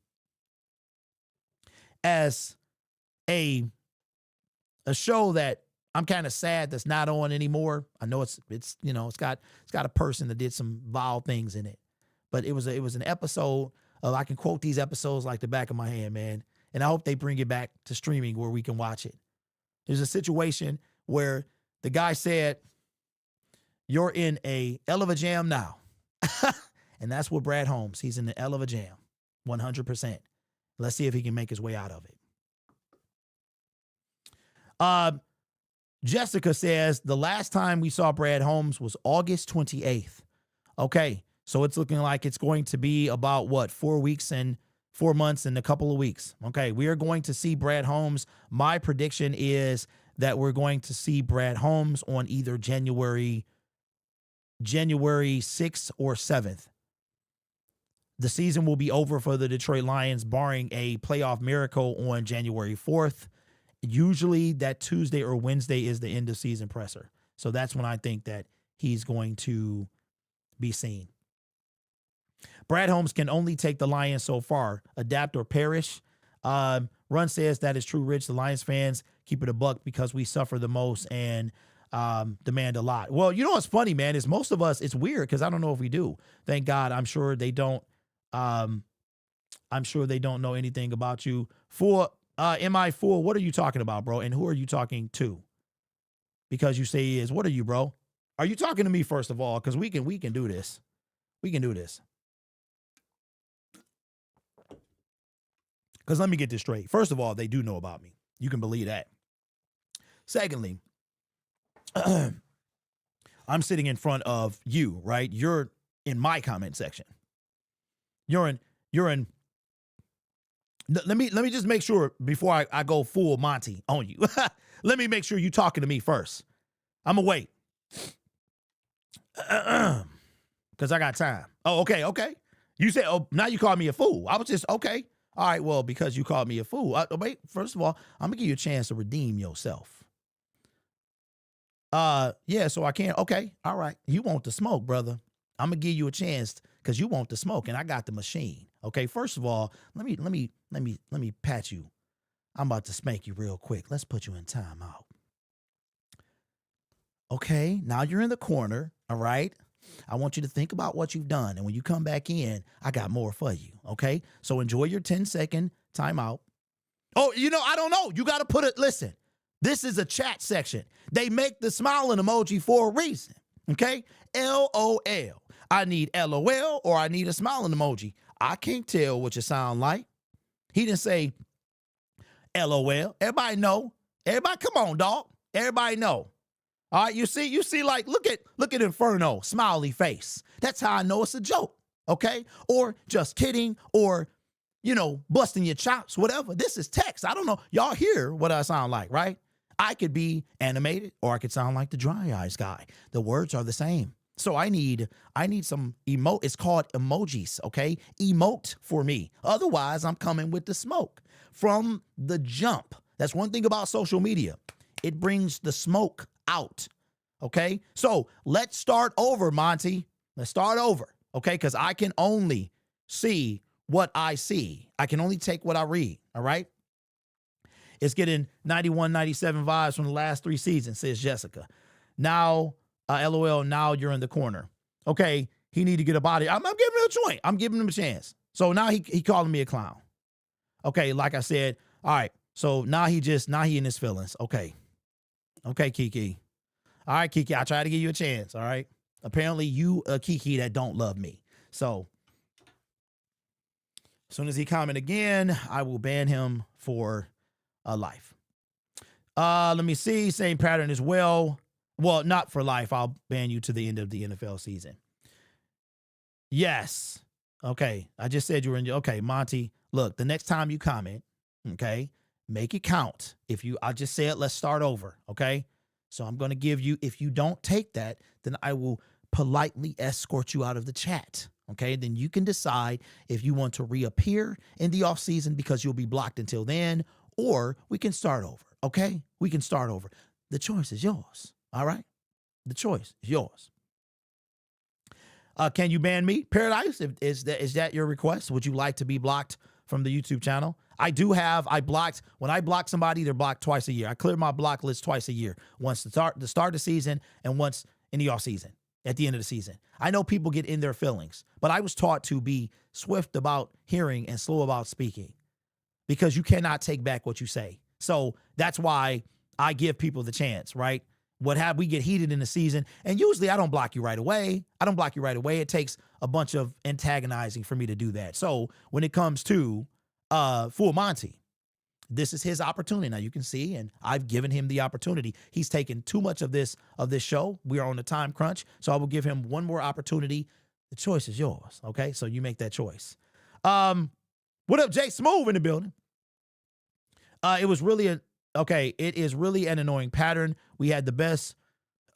show that I'm kind of sad that's not on anymore. I know it's got a person that did some vile things in it, but it was an episode of, I can quote these episodes like the back of my hand, man. And I hope they bring it back to streaming where we can watch it. There's a situation where the guy said, "You're in a hell of a jam now." And that's what Brad Holmes, he's in the hell of a jam, 100%. Let's see if he can make his way out of it. Jessica says the last time we saw Brad Holmes was August 28th. Okay, so it's looking like it's going to be about 4 weeks and 4 months and a couple of weeks. Okay, we are going to see Brad Holmes. My prediction is that we're going to see Brad Holmes on either January 6th or 7th. The season will be over for the Detroit Lions, barring a playoff miracle on January 4th. Usually that Tuesday or Wednesday is the end of season presser. So that's when I think that he's going to be seen. Brad Holmes can only take the Lions so far. Adapt or perish. Run says that is true, Rich. The Lions fans keep it a buck because we suffer the most and demand a lot. Well, you know what's funny, man, is most of us, it's weird because I don't know if we do. Thank God. I'm sure they don't know anything about you. Am I fool? What are you talking about, bro? And who are you talking to? Because you say he is. What are you, bro? Are you talking to me first of all? Because we can do this. We can do this. Because let me get this straight. First of all, they do know about me. You can believe that. Secondly, I'm sitting in front of you, right? You're in my comment section. You're in. Let me just make sure before I go full Monty on you. Let me make sure you're talking to me first. I'm gonna wait. Because I got time. Oh, okay. You said, oh, now you called me a fool. I was just, okay. All right, well, because you called me a fool. Wait, first of all, I'm gonna give you a chance to redeem yourself. Yeah, so I can't. Okay, all right. You want the smoke, brother. I'm gonna give you a chance because you want the smoke, and I got the machine. Okay, first of all, let me pat you. I'm about to spank you real quick. Let's put you in timeout. Okay, now you're in the corner. All right. I want you to think about what you've done, and when you come back in, I got more for you. Okay, so enjoy your 10-second timeout. Oh, I don't know. You got to put it. Listen, this is a chat section. They make the smiling emoji for a reason. Okay, LOL. I need LOL or I need a smiling emoji. I can't tell what you sound like. He didn't say LOL. Everybody know. Everybody, come on, dog. Everybody know. All right, you see, like, look at Inferno, smiley face. That's how I know it's a joke, okay? Or just kidding, or, busting your chops, whatever. This is text. I don't know. Y'all hear what I sound like, right? I could be animated or I could sound like the dry eyes guy. The words are the same. So I need some emote. It's called emojis, okay? Emote for me. Otherwise, I'm coming with the smoke from the jump. That's one thing about social media. It brings the smoke out, okay? So let's start over, Monty. Let's start over, okay? Because I can only see what I see. I can only take what I read, all right? It's getting 91, 97 vibes from the last 3 seasons, says Jessica. Now, LOL, now you're in the corner. Okay, he need to get up out of here. I'm giving him a joint. I'm giving him a chance. So now he calling me a clown. Okay, like I said, all right. So now he in his feelings. Okay, Kiki. All right, Kiki, I tried to give you a chance, all right? Apparently you a Kiki that don't love me. So as soon as he comment again, I will ban him for life. Let me see. Same pattern as well. Well, not for life. I'll ban you to the end of the NFL season. Yes. Okay. I just said you were in. Okay, Monty, look, the next time you comment, okay, make it count. I just said, let's start over. Okay. So I'm going to give you, if you don't take that, then I will politely escort you out of the chat. Okay. Then you can decide if you want to reappear in the off season because you'll be blocked until then, or we can start over. Okay. We can start over. The choice is yours. All right. The choice is yours. Can you ban me? Paradise, is that your request? Would you like to be blocked from the YouTube channel? I blocked, when I block somebody, they're blocked twice a year. I clear my block list twice a year. Once to start the season and once in the off season, at the end of the season. I know people get in their feelings, but I was taught to be swift about hearing and slow about speaking because you cannot take back what you say. So that's why I give people the chance, right? We get heated in the season, and usually I don't block you right away. It takes a bunch of antagonizing for me to do that. So when it comes to Full Monty, this is his opportunity. Now you can see, and I've given him the opportunity. He's taken too much of this show. We are on a time crunch, so I will give him one more opportunity. The choice is yours. Okay, so you make that choice. What up, Jay Smooth in the building? It is really an annoying pattern. We had the best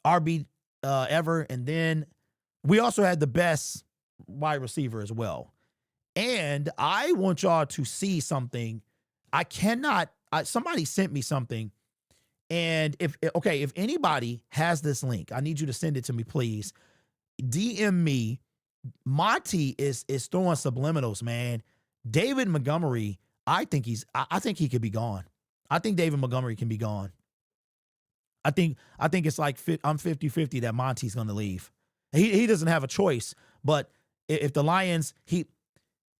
RB ever, and then we also had the best wide receiver as well. And I want y'all to see something. Somebody sent me something, and if anybody has this link, I need you to send it to me, please. DM me. Monty is throwing subliminals, man. David Montgomery, I think he could be gone. I think David Montgomery can be gone. I think it's like I'm 50-50 that Monty's going to leave. He doesn't have a choice, but if the Lions,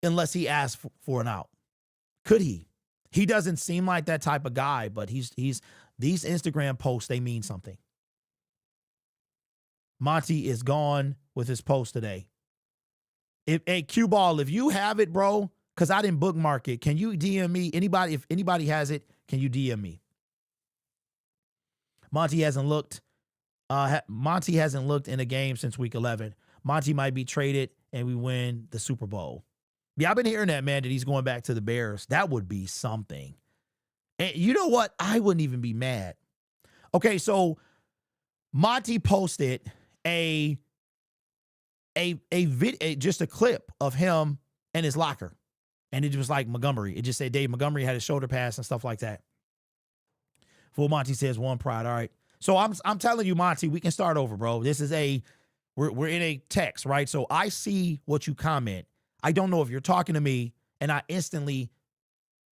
unless he asks for an out, could he? He doesn't seem like that type of guy, but these Instagram posts, they mean something. Monty is gone with his post today. Hey, Q Ball, if you have it, bro, because I didn't bookmark it, can you DM me? If anybody has it, can you DM me? Monty hasn't looked in a game since week 11. Monty might be traded and we win the Super Bowl. Yeah, I've been hearing that, man, that he's going back to the Bears. That would be something. And you know what? I wouldn't even be mad. Okay, so Monty posted just a clip of him and his locker. And it was like Montgomery. It just said Dave Montgomery had his shoulder pass and stuff like that. Full Monty says one pride. All right. So I'm telling you, Monty, we can start over, bro. This is we're in a text, right? So I see what you comment. I don't know if you're talking to me and I instantly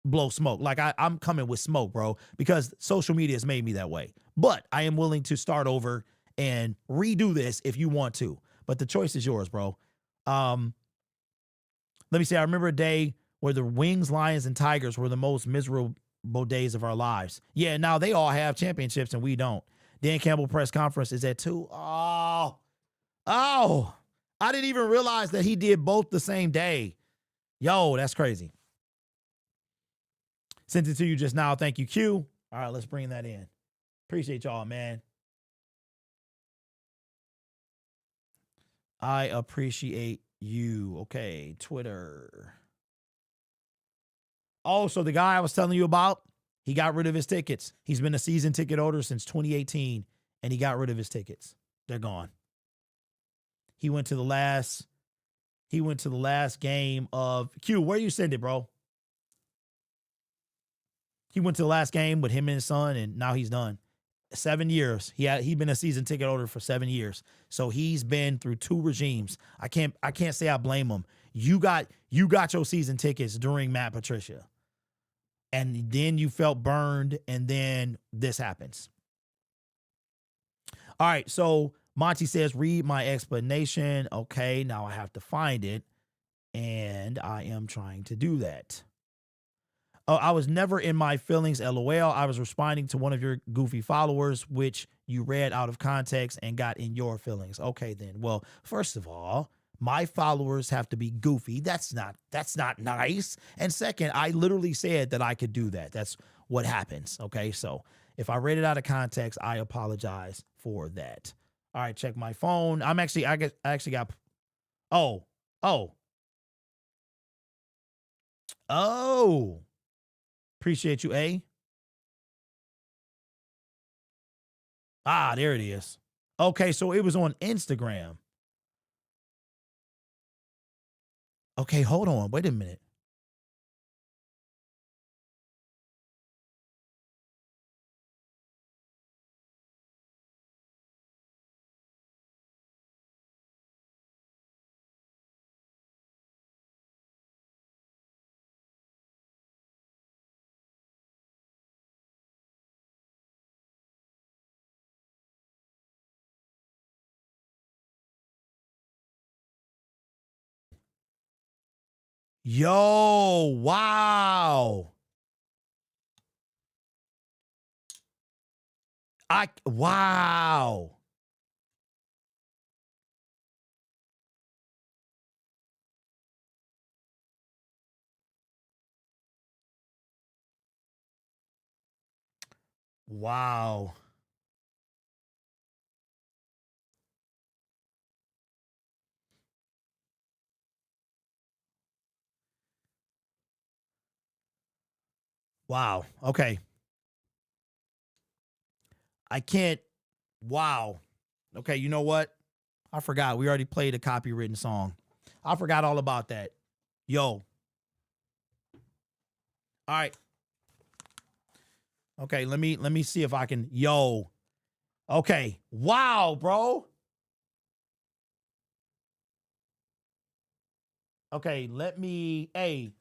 blow smoke. Like I'm coming with smoke, bro, because social media has made me that way. But I am willing to start over and redo this if you want to. But the choice is yours, bro. Let me see. I remember a day where the Wings, Lions, and Tigers were the most miserable days of our lives. Yeah, now they all have championships and we don't. Dan Campbell press conference is at 2. Oh, I didn't even realize that he did both the same day. Yo, that's crazy. Sent it to you just now. Thank you, Q. All right, let's bring that in. Appreciate y'all, man. I appreciate you. Okay, Twitter. Oh, so the guy I was telling you about, He got rid of his tickets. He's been a season ticket holder since 2018, and he got rid of his tickets. They're gone. He went to the last game of Q. Where you send it, bro? He went to the last game with him and his son, and now he's done. 7 years. He'd been a season ticket holder for 7 years. So he's been through 2 regimes. I can't say I blame him. You got your season tickets during Matt Patricia. And then you felt burned, and then this happens. All right, so Monty says, read my explanation. Okay, now I have to find it, and I am trying to do that. Oh, I was never in my feelings, LOL. I was responding to one of your goofy followers, which you read out of context and got in your feelings. Okay, then. Well, first of all, my followers have to be goofy. That's not nice. And second, I literally said that I could do that. That's what happens. Okay, so if I read it out of context, I apologize for that. All right, check my phone. I actually got. Oh. Appreciate you, A. Ah, there it is. Okay, so it was on Instagram. Okay, hold on. Wait a minute. Yo, wow. Wow. Wow. Wow. Okay. I can't. Wow. Okay, you know what? I forgot. We already played a copywritten song. I forgot all about that. Yo. All right. Okay, let me see if I can. Yo. Okay. Wow, bro. Okay,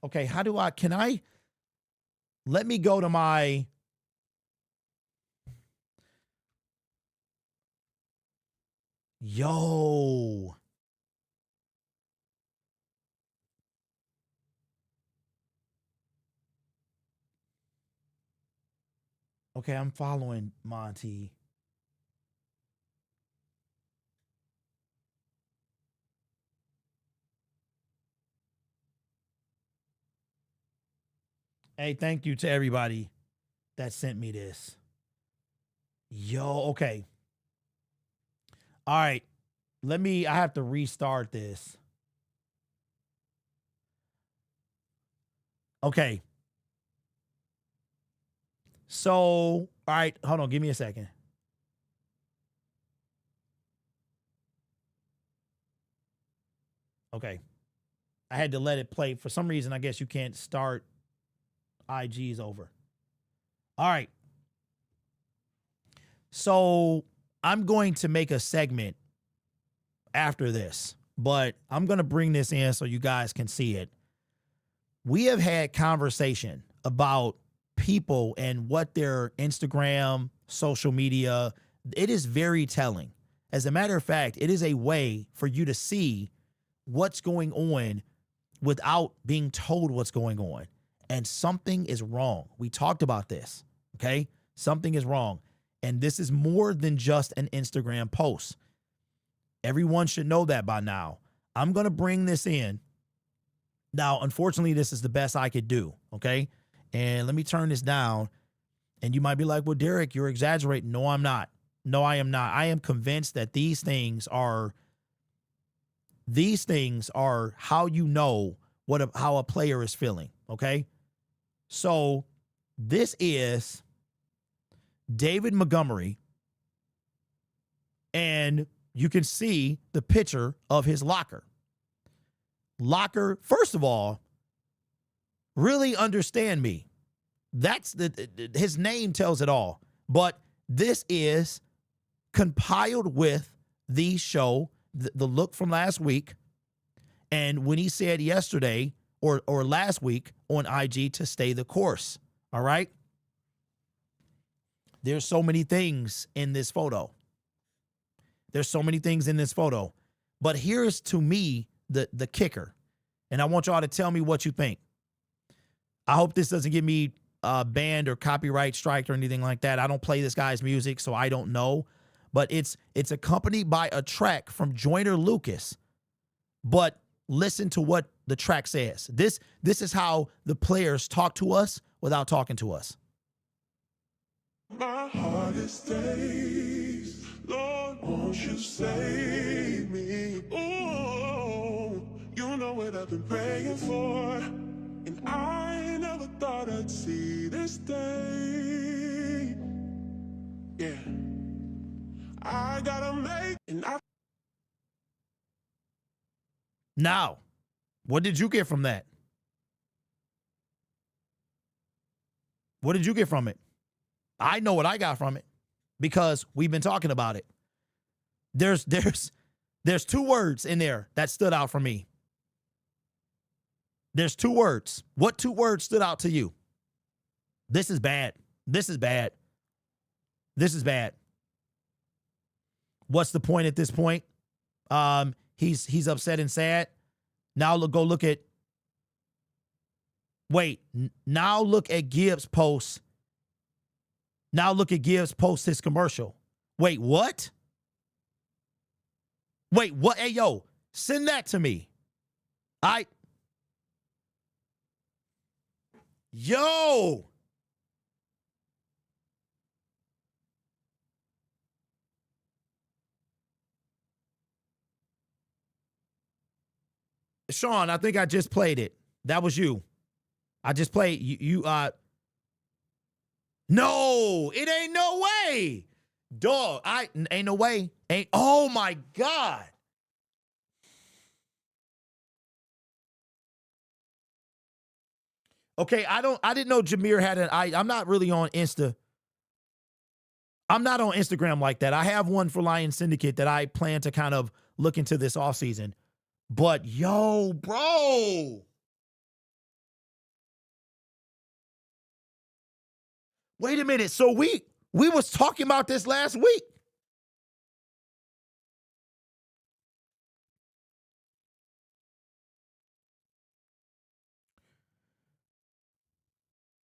okay, how do let me go to my, yo. Okay, I'm following Monty. Hey, thank you to everybody that sent me this. Yo, okay. All right. I have to restart this. Okay. So, all right, hold on, give me a second. Okay. I had to let it play. For some reason, I guess you can't start IGs over. All right. So I'm going to make a segment after this, but I'm going to bring this in so you guys can see it. We have had conversation about people and what their Instagram, social media, it is very telling. As a matter of fact, it is a way for you to see what's going on without being told what's going on. And something is wrong. We talked about this, okay? Something is wrong. And this is more than just an Instagram post. Everyone should know that by now. I'm going to bring this in. Now, unfortunately, this is the best I could do, okay? And let me turn this down. And you might be like, well, Derek, you're exaggerating. No, I'm not. No, I am not. I am convinced that these things are how you know how a player is feeling, okay? So This is David Montgomery, and you can see the picture of his locker. Locker, first of all, really understand me. That's his name tells it all. But this is compiled with the show, the look from last week. And when he said yesterday or last week on IG to stay the course. All right. There's so many things in this photo. There's so many things in this photo. But here's to me the kicker. And I want y'all to tell me what you think. I hope this doesn't get me banned or copyright striked or anything like that. I don't play this guy's music, so I don't know. But it's accompanied by a track from Joyner Lucas. But listen to what the track says. This is how the players talk to us without talking to us. My hardest days, Lord, won't you save me? Oh, you know what I've been praying for, and I never thought I'd see this day. Yeah, I gotta make, and I. Now, what did you get from that? What did you get from it? I know what I got from it because we've been talking about it. There's two words in there that stood out for me. There's two words. What two words stood out to you? This is bad. This is bad. This is bad. What's the point at this point? He's upset and sad. Now go look at. Wait. Now look at Gibbs' post. Now look at Gibbs post his commercial. Wait, what? Wait, what? Hey, yo, send that to me. Yo. Sean, I think I just played it. That was you. I just played you. No, it ain't no way. Dog, ain't no way. Oh my God. Okay, I didn't know Jameer had I'm not really on Insta. I'm not on Instagram like that. I have one for Lion Syndicate that I plan to kind of look into this offseason. But yo, bro. Wait a minute. So we was talking about this last week.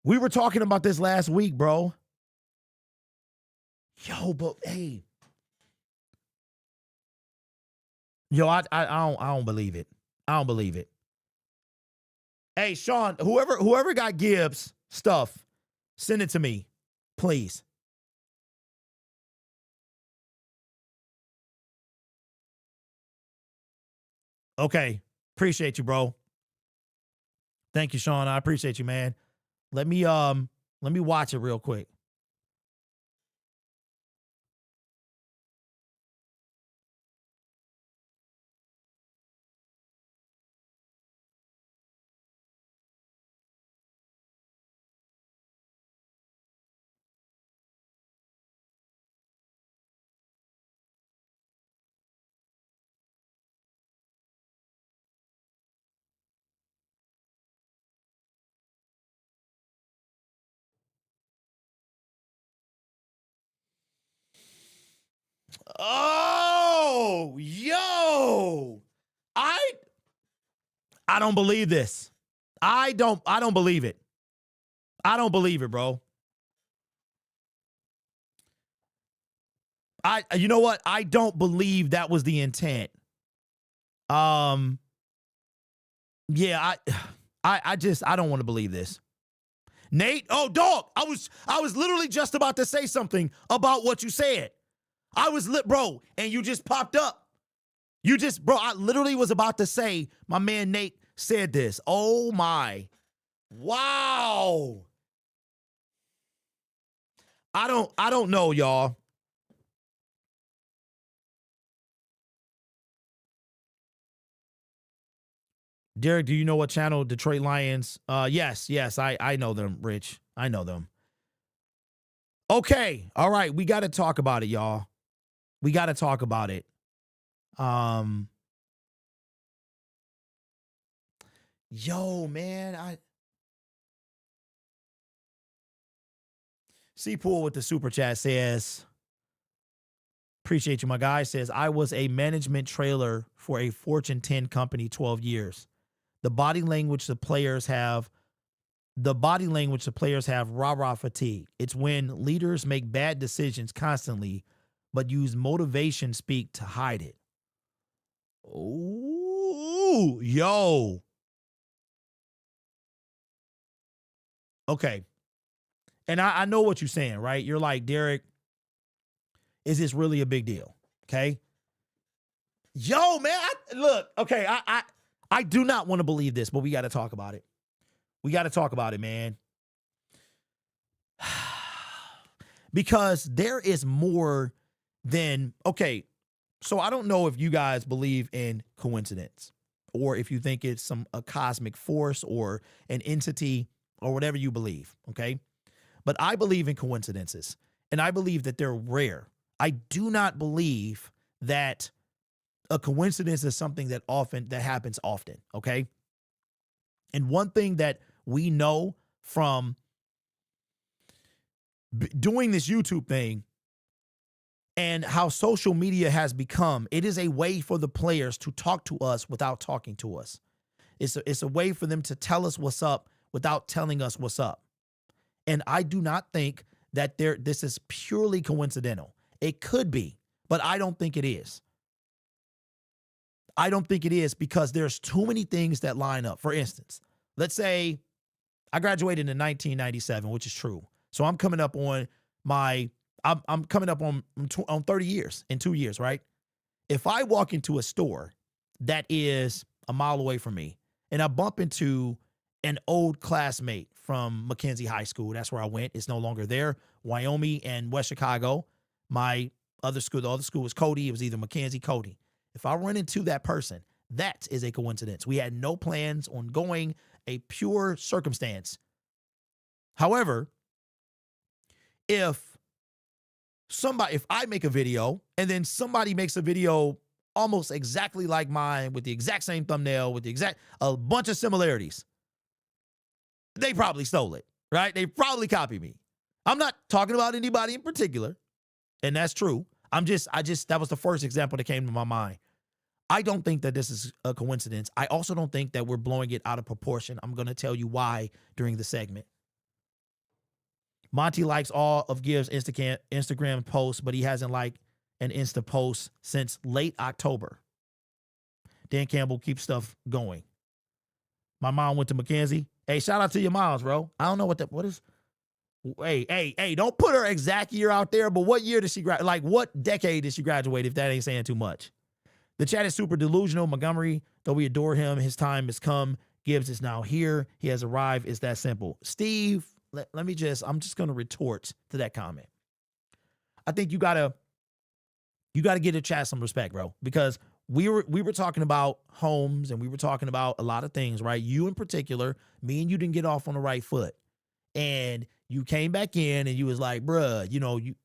We were talking about this last week, bro. Yo, but hey. Yo, I don't believe it. I don't believe it. Hey, Sean, whoever got Gibbs stuff, send it to me, please. Okay. Appreciate you, bro. Thank you, Sean. I appreciate you, man. Let me watch it real quick. Oh, yo. I don't believe this. I don't believe it. I don't believe it, bro. You know what? I don't believe that was the intent. Yeah, I don't want to believe this. Nate, oh dog, I was literally just about to say something about what you said. I was lit, bro, and you just popped up. Bro, I literally was about to say, my man Nate said this. Oh my. Wow. I don't know, y'all. Derek, do you know what channel Detroit Lions? Yes, I know them, Rich. I know them. Okay, all right, we got to talk about it, y'all. We got to talk about it. Yo, man, C Pool with the super chat says, appreciate you, my guy. Says, I was a management trailer for a Fortune 10 company 12 years. The body language the players have rah-rah fatigue. It's when leaders make bad decisions constantly, but use motivation speak to hide it. Ooh, yo. Okay. And I know what you're saying, right? You're like, Derek, is this really a big deal? Okay. Yo, man, look, okay, I do not want to believe this, but we got to talk about it. We got to talk about it, man. Because there is more than, okay, so I don't know if you guys believe in coincidence or if you think it's a cosmic force or an entity or whatever you believe, okay? But I believe in coincidences, and I believe that they're rare. I do not believe that a coincidence is something that happens often, okay? And one thing that we know from doing this YouTube thing and how social media has become, it is a way for the players to talk to us without talking to us. It's a way for them to tell us what's up without telling us what's up. And I do not think that this is purely coincidental. It could be, but I don't think it is. I don't think it is because there's too many things that line up. For instance, let's say I graduated in 1997, which is true. So I'm coming up on I'm coming up on 30 years in 2 years, right? If I walk into a store that is a mile away from me and I bump into an old classmate from Mackenzie High School, that's where I went. It's no longer there. Wyoming and West Chicago. My other school, the other school was Cody. It was either Mackenzie, Cody. If I run into that person, that is a coincidence. We had no plans on going, a pure circumstance. However, if I make a video and then somebody makes a video almost exactly like mine with the exact same thumbnail, with a bunch of similarities, they probably stole it, right? They probably copied me. I'm not talking about anybody in particular, and that's true. That was the first example that came to my mind. I don't think that this is a coincidence. I also don't think that we're blowing it out of proportion. I'm going to tell you why during the segment. Monty likes all of Gibbs' Instagram posts, but he hasn't liked an Insta post since late October. Dan Campbell keeps stuff going. My mom went to Mackenzie. Hey, shout out to your moms, bro. I don't know what is. Hey, don't put her exact year out there, but what year did she graduate? Like, what decade did she graduate, if that ain't saying too much? The chat is super delusional. Montgomery, though we adore him, his time has come. Gibbs is now here. He has arrived. It's that simple. Steve, I'm just going to retort to that comment. I think you got to give the chat some respect, bro, because we were talking about Holmes and we were talking about a lot of things, right? You in particular, me and you didn't get off on the right foot. And you came back in and you was like, bruh,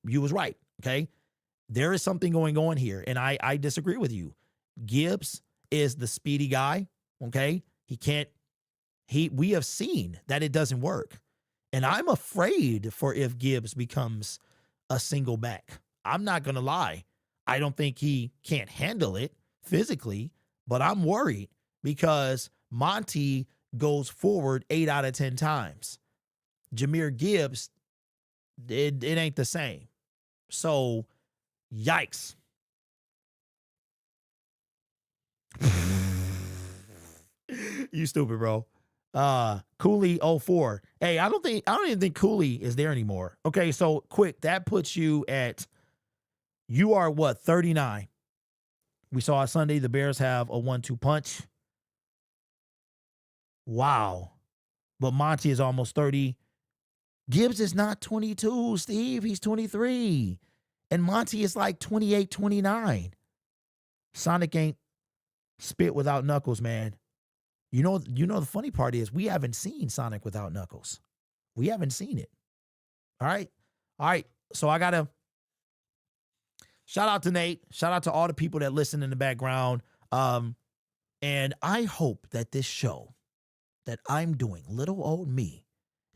you was right, okay? There is something going on here, and I disagree with you. Gibbs is the speedy guy, okay? We have seen that it doesn't work. And I'm afraid for if Gibbs becomes a single back. I'm not going to lie. I don't think he can't handle it physically, but I'm worried because Monty goes forward 8 out of 10 times. Jahmyr Gibbs, it ain't the same. So, yikes. You stupid, bro. Cooley 04. Hey, I don't even think Cooley is there anymore. Okay, so quick, that puts you at, you are what, 39. We saw on Sunday the Bears have a 1-2 punch. Wow. But Monty is almost 30. Gibbs is not 22, Steve. He's 23. And Monty is like 28, 29. Sonic ain't spit without Knuckles, man. You know the funny part is we haven't seen Sonic without Knuckles. We haven't seen it. All right. So I got to shout out to Nate. Shout out to all the people that listen in the background. And I hope that this show that I'm doing, little old me,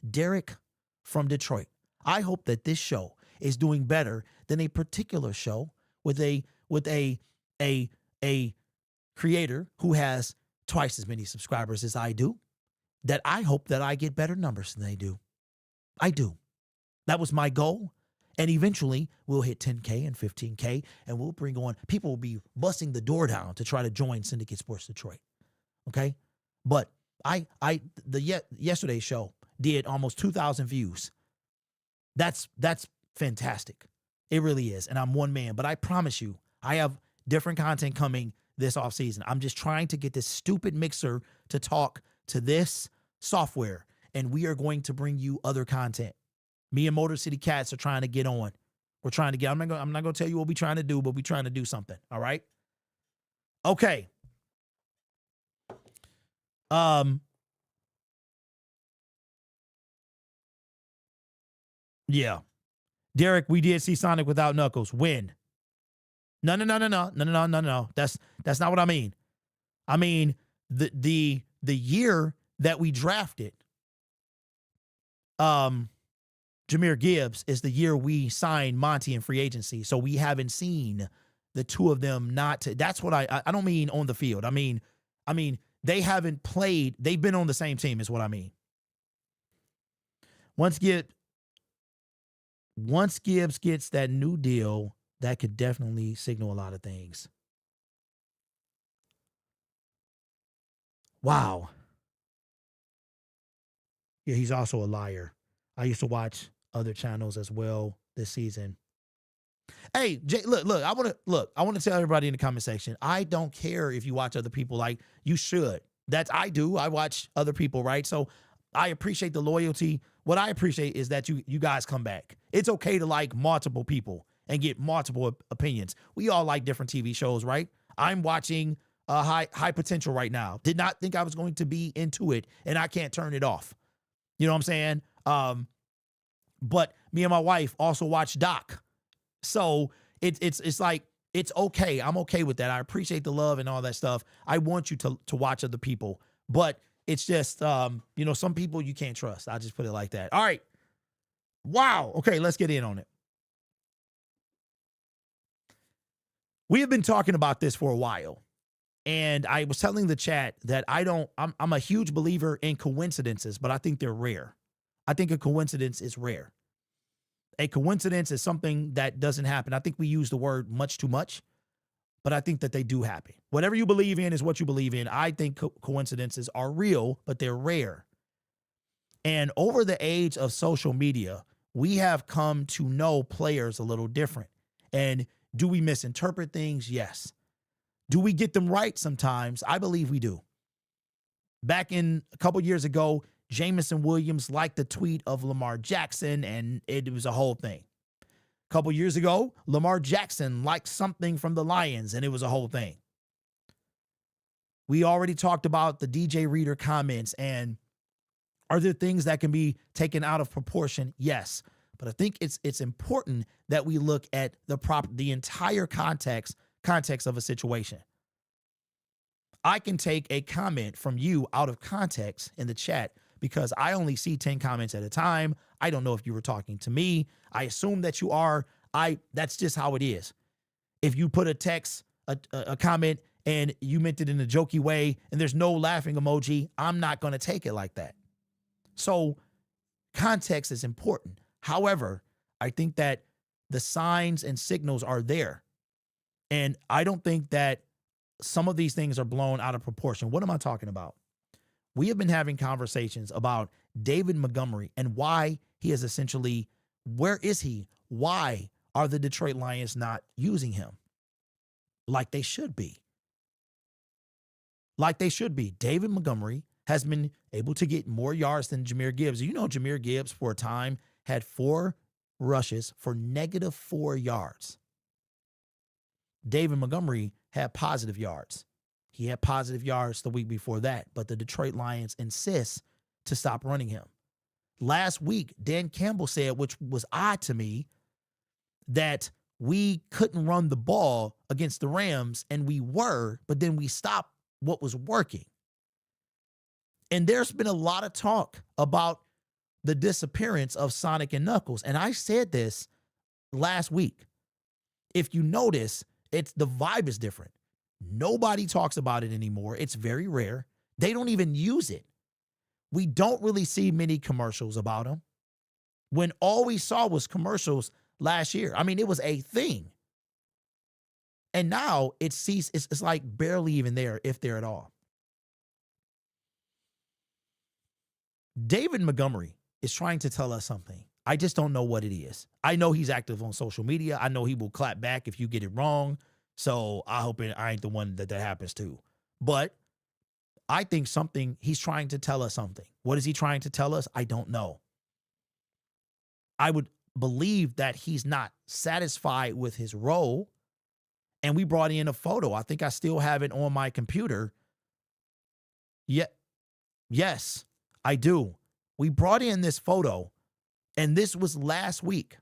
Derek from Detroit, I hope that this show is doing better than a particular show with a creator who has twice as many subscribers as I do, that I hope that I get better numbers than they do. I do. That was my goal. And eventually we'll hit 10K and 15K and we'll bring on, people will be busting the door down to try to join Syndicate Sports Detroit. Okay. But yesterday's show did almost 2,000 views. That's fantastic. It really is. And I'm one man, but I promise you, I have different content coming this off season. I'm just trying to get this stupid mixer to talk to this software, and we are going to bring you other content. Me and Motor City Cats are trying to get on. We're trying to get, I'm not going to tell you what we're trying to do, but we're trying to do something. All right. Okay. Yeah. Derek, we did see Sonic without Knuckles. When? No. That's not what I mean. I mean, the year that we drafted Jahmyr Gibbs is the year we signed Monty in free agency. So we haven't seen the two of them that's what I don't mean on the field. I mean, they haven't played. They've been on the same team is what I mean. Once Gibbs gets that new deal, that could definitely signal a lot of things. Wow. Yeah, he's also a liar. I used to watch other channels as well this season. Hey, Jay, look, I want to tell everybody in the comment section, I don't care if you watch other people, like you should. I do. I watch other people, right? So I appreciate the loyalty. What I appreciate is that you guys come back. It's okay to like multiple people and get multiple opinions. We all like different TV shows, right? I'm watching High Potential right now. Did not think I was going to be into it, and I can't turn it off. You know what I'm saying? But me and my wife also watch Doc. So it's like, it's okay. I'm okay with that. I appreciate the love and all that stuff. I want you to watch other people, but it's just, some people you can't trust. I'll just put it like that. All right. Wow. Okay. Let's get in on it. We have been talking about this for a while, and I was telling the chat that I'm a huge believer in coincidences, but I think they're rare. I think a coincidence is rare. A coincidence is something that doesn't happen. I think we use the word much too much, but I think that they do happen. Whatever you believe in is what you believe in. I think coincidences are real, but they're rare. And over the age of social media, we have come to know players a little different. And do we misinterpret things? Yes. Do we get them right sometimes? I believe we do. Back in a couple years ago, Jameson Williams liked the tweet of Lamar Jackson, and it was a whole thing. A couple years ago, Lamar Jackson liked something from the Lions, and it was a whole thing. We already talked about the DJ Reader comments, and are there things that can be taken out of proportion? Yes. But I think it's important that we look at the entire context of a situation. I can take a comment from you out of context in the chat because I only see 10 comments at a time. I don't know if you were talking to me. I assume that you are. That's just how it is. If you put a comment and you meant it in a jokey way and there's no laughing emoji, I'm not going to take it like that. So context is important. However, I think that the signs and signals are there. And I don't think that some of these things are blown out of proportion. What am I talking about? We have been having conversations about David Montgomery and why he is essentially, where is he? Why are the Detroit Lions not using him like they should be? Like they should be. David Montgomery has been able to get more yards than Jahmyr Gibbs. You know, Jahmyr Gibbs for a time had 4 rushes for -4 yards. David Montgomery had positive yards. He had positive yards the week before that, but the Detroit Lions insist to stop running him. Last week, Dan Campbell said, which was odd to me, that we couldn't run the ball against the Rams, and we were, but then we stopped what was working. And there's been a lot of talk about the disappearance of Sonic and Knuckles. And I said this last week. If you notice, the vibe is different. Nobody talks about it anymore. It's very rare. They don't even use it. We don't really see many commercials about them. When all we saw was commercials last year. I mean, it was a thing. And now it ceased. It's like barely even there, if there at all. David Montgomery is trying to tell us something. I just don't know what it is. I know he's active on social media. I know he will clap back if you get it wrong. So I hope I ain't the one that happens to. But I think he's trying to tell us something. What is he trying to tell us? I don't know. I would believe that he's not satisfied with his role. And we brought in a photo. I think I still have it on my computer. Yes, I do. We brought in this photo, and this was last week,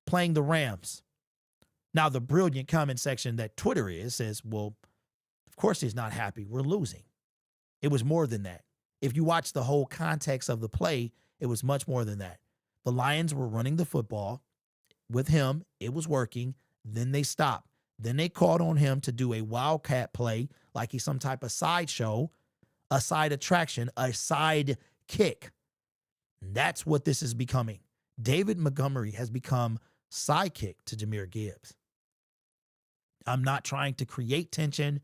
playing the Rams. Now, the brilliant comment section that Twitter says, well, of course he's not happy. We're losing. It was more than that. If you watch the whole context of the play, it was much more than that. The Lions were running the football with him. It was working. Then they stopped. Then they called on him to do a wildcat play like he's some type of sideshow, a side attraction, a side kick. That's what this is becoming. David Montgomery has become sidekick to Jahmyr Gibbs. I'm not trying to create tension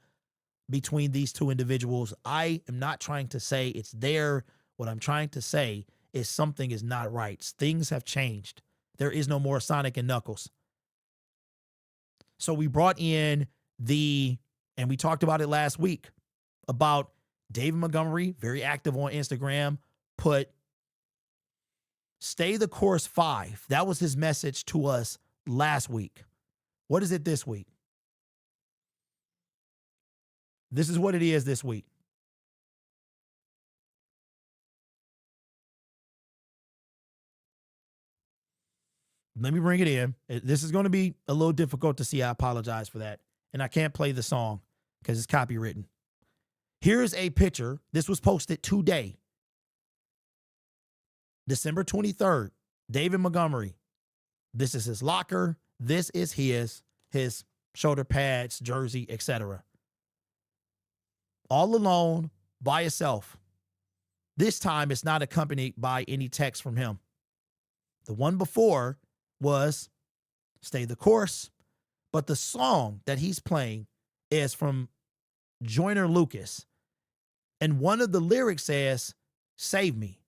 between these two individuals. I am not trying to say it's there. What I'm trying to say is something is not right. Things have changed. There is no more Sonic and Knuckles. So we brought in and we talked about it last week, about David Montgomery, very active on Instagram, put "Stay the course 5." That was his message to us last week. What is it this week? This is what it is this week. Let me bring it in. This is going to be a little difficult to see. I apologize for that. And I can't play the song because it's copywritten. Here's a picture. This was posted today, December 23rd. David Montgomery. This is his locker. This is his shoulder pads, jersey, etc. All alone, by himself. This time, it's not accompanied by any text from him. The one before was "Stay the Course," but the song that he's playing is from Joyner Lucas. And one of the lyrics says, "Save me."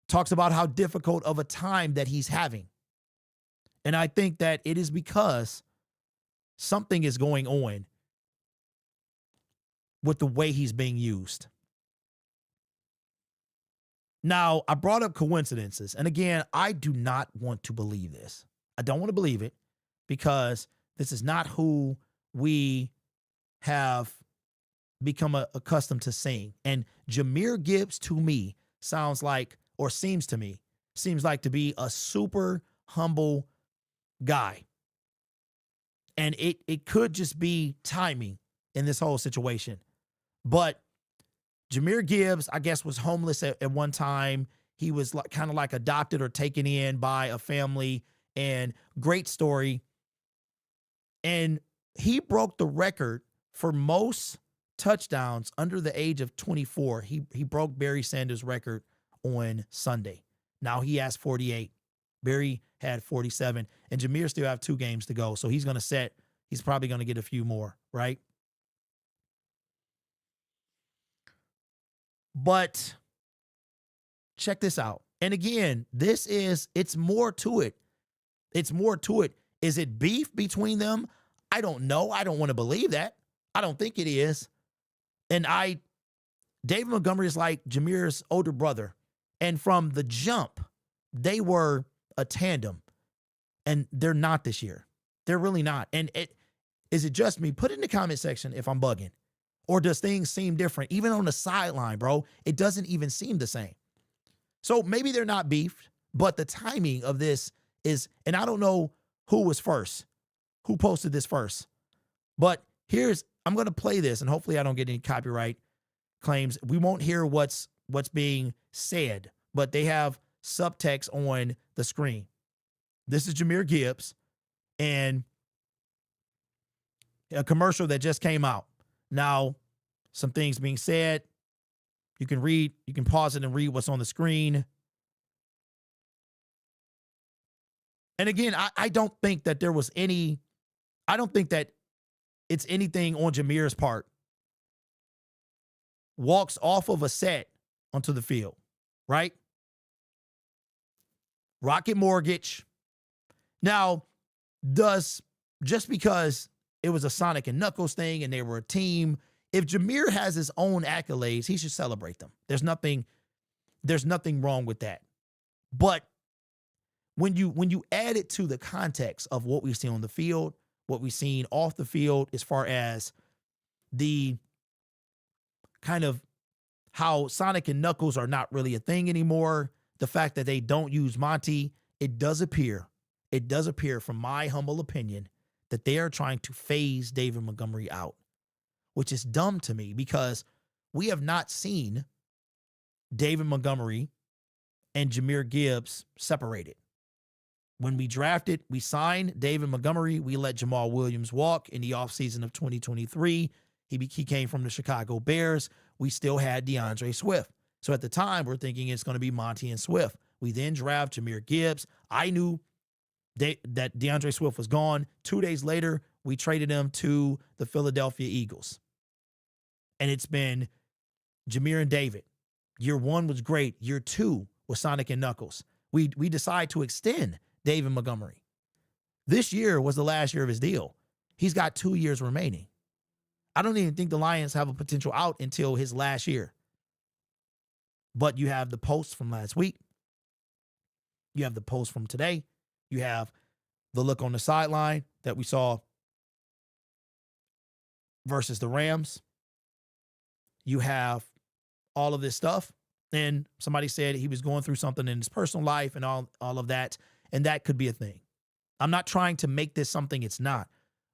Talks about how difficult of a time that he's having. And I think that it is because something is going on with the way he's being used. Now, I brought up coincidences. And again, I do not want to believe this. I don't want to believe it because this is not who we have become accustomed to seeing. And Jahmyr Gibbs, to me, seems like to be a super humble guy. And it could just be timing in this whole situation. But Jahmyr Gibbs, I guess, was homeless at one time. He was kind of like adopted or taken in by a family, and great story. And he broke the record for most touchdowns under the age of 24. He broke Barry Sanders' record on Sunday. Now he has 48. Barry had 47. And Jahmyr still have 2 games to go. So he's probably going to get a few more, right? But check this out. And again, it's more to it. It's more to it. Is it beef between them? I don't know. I don't want to believe that. I don't think it is. And I David Montgomery is like Jameer's older brother. And from the jump, they were a tandem. And they're not this year. They're really not. And is it just me? Put it in the comment section if I'm bugging. Or does things seem different? Even on the sideline, bro, it doesn't even seem the same. So maybe they're not beefed, but the timing of this is, and I don't know who was first, who posted this first. But I'm going to play this, and hopefully I don't get any copyright claims. We won't hear what's being said, but they have subtext on the screen. This is Jahmyr Gibbs and a commercial that just came out. Now, some things being said. You can read, you can pause it and read what's on the screen. And again, I don't think that there was I don't think that it's anything on Jahmyr's part. Walks off of a set onto the field, right? Rocket Mortgage. Now, just because it was a Sonic and Knuckles thing and they were a team, if Jahmyr has his own accolades, he should celebrate them. There's nothing wrong with that. But when you add it to the context of what we see on the field, what we've seen off the field, as far as the kind of how Sonic and Knuckles are not really a thing anymore, the fact that they don't use Monty, it does appear from my humble opinion that they are trying to phase David Montgomery out, which is dumb to me because we have not seen David Montgomery and Jahmyr Gibbs separated. When we drafted, we signed David Montgomery. We let Jamal Williams walk in the offseason of 2023. He came from the Chicago Bears. We still had DeAndre Swift. So at the time, we're thinking it's going to be Monty and Swift. We then draft Jahmyr Gibbs. I knew that DeAndre Swift was gone. 2 days later, we traded him to the Philadelphia Eagles. And it's been Jahmyr and David. Year one was great. Year two was Sonic and Knuckles. We decided to extend David Montgomery. This year was the last year of his deal. He's got 2 years remaining. I don't even think the Lions have a potential out until his last year. But you have the posts from last week. You have the post from today. You have the look on the sideline that we saw versus the Rams. You have all of this stuff. And somebody said he was going through something in his personal life and all of that. And that could be a thing. I'm not trying to make this something it's not.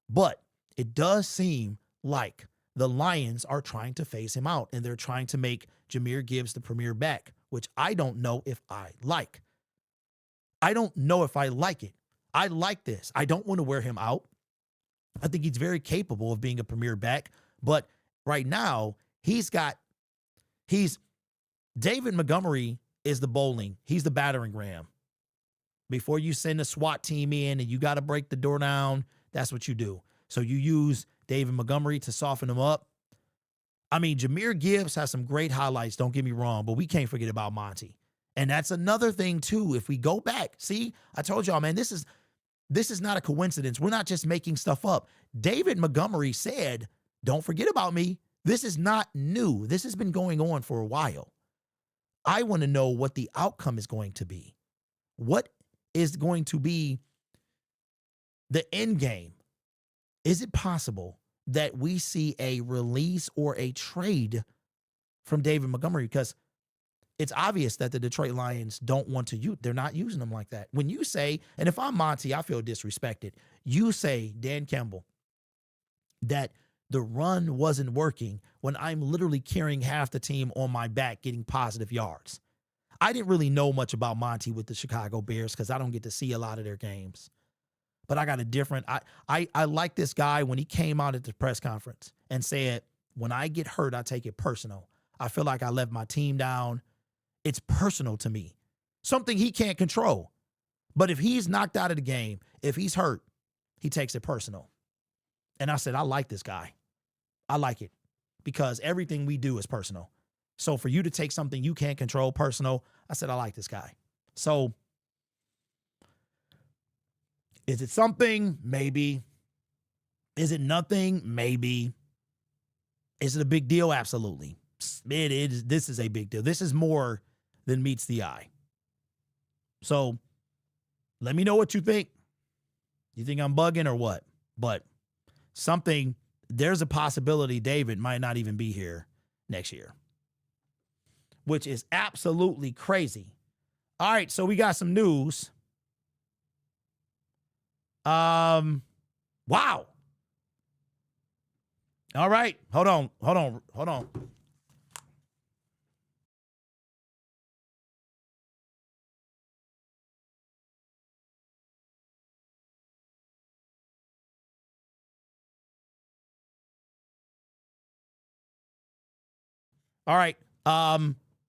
But it does seem like the Lions are trying to phase him out. And they're trying to make Jahmyr Gibbs the premier back, which I don't know if I like. I don't know if I like it. I like this. I don't want to wear him out. I think he's very capable of being a premier back. But right now, David Montgomery is the bowling. He's the battering ram. Before you send a SWAT team in and you got to break the door down, that's what you do. So you use David Montgomery to soften him up. I mean, Jahmyr Gibbs has some great highlights, don't get me wrong, but we can't forget about Monty. And that's another thing, too. If we go back, see, I told y'all, man, this is not a coincidence. We're not just making stuff up. David Montgomery said, don't forget about me. This is not new. This has been going on for a while. I want to know what the outcome is going to be. What is going to be the end game? Is it possible that we see a release or a trade from David Montgomery? Because it's obvious that the Detroit Lions don't want to use, they're not using them like that. When you say, and if I'm Monty, I feel disrespected. You say, Dan Campbell, that the run wasn't working when I'm literally carrying half the team on my back getting positive yards. I didn't really know much about Monty with the Chicago Bears because I don't get to see a lot of their games. But I got a different, I like this guy when he came out at the press conference and said, when I get hurt, I take it personal. I feel like I let my team down. It's personal to me. Something he can't control. But if he's knocked out of the game, if he's hurt, he takes it personal. And I said, I like this guy. I like it because everything we do is personal. So for you to take something you can't control personal, I said, I like this guy. So is it something? Maybe. Is it nothing? Maybe. Is it a big deal? Absolutely. this is a big deal. This is more than meets the eye. So let me know what you think. You think I'm bugging or what? But there's a possibility David might not even be here next year, which is absolutely crazy. All right, so we got some news. Wow. All right, hold on. All right.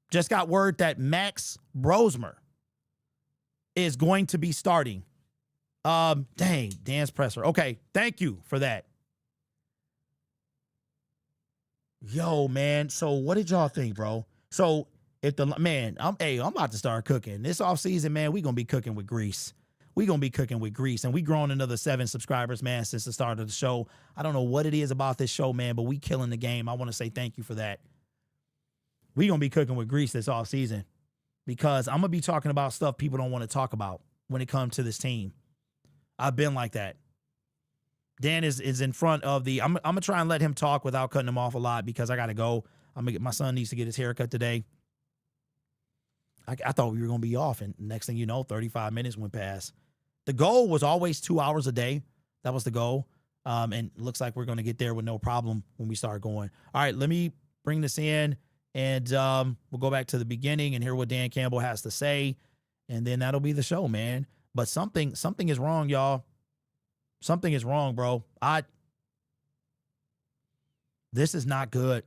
Just got word that Max Brosmer is going to be starting. Dang, Dan's presser. Okay, thank you for that. Yo, man. So what did y'all think, bro? So if I'm about to start cooking. This offseason, man, we gonna be cooking with grease. And we grown another 7 subscribers, man, since the start of the show. I don't know what it is about this show, man, but we killing the game. I want to say thank you for that. We gonna be cooking with grease this offseason because I'm gonna be talking about stuff people don't want to talk about when it comes to this team. I've been like that. Dan is in front of the. I'm gonna try and let him talk without cutting him off a lot because I gotta go. My son needs to get his haircut today. I thought we were gonna be off, and next thing you know, 35 minutes went past. The goal was always 2 hours a day. That was the goal, and it looks like we're gonna get there with no problem when we start going. All right, let me bring this in, and we'll go back to the beginning and hear what Dan Campbell has to say, and then that'll be the show, man. But something is wrong, y'all. Something is wrong, bro. This is not good.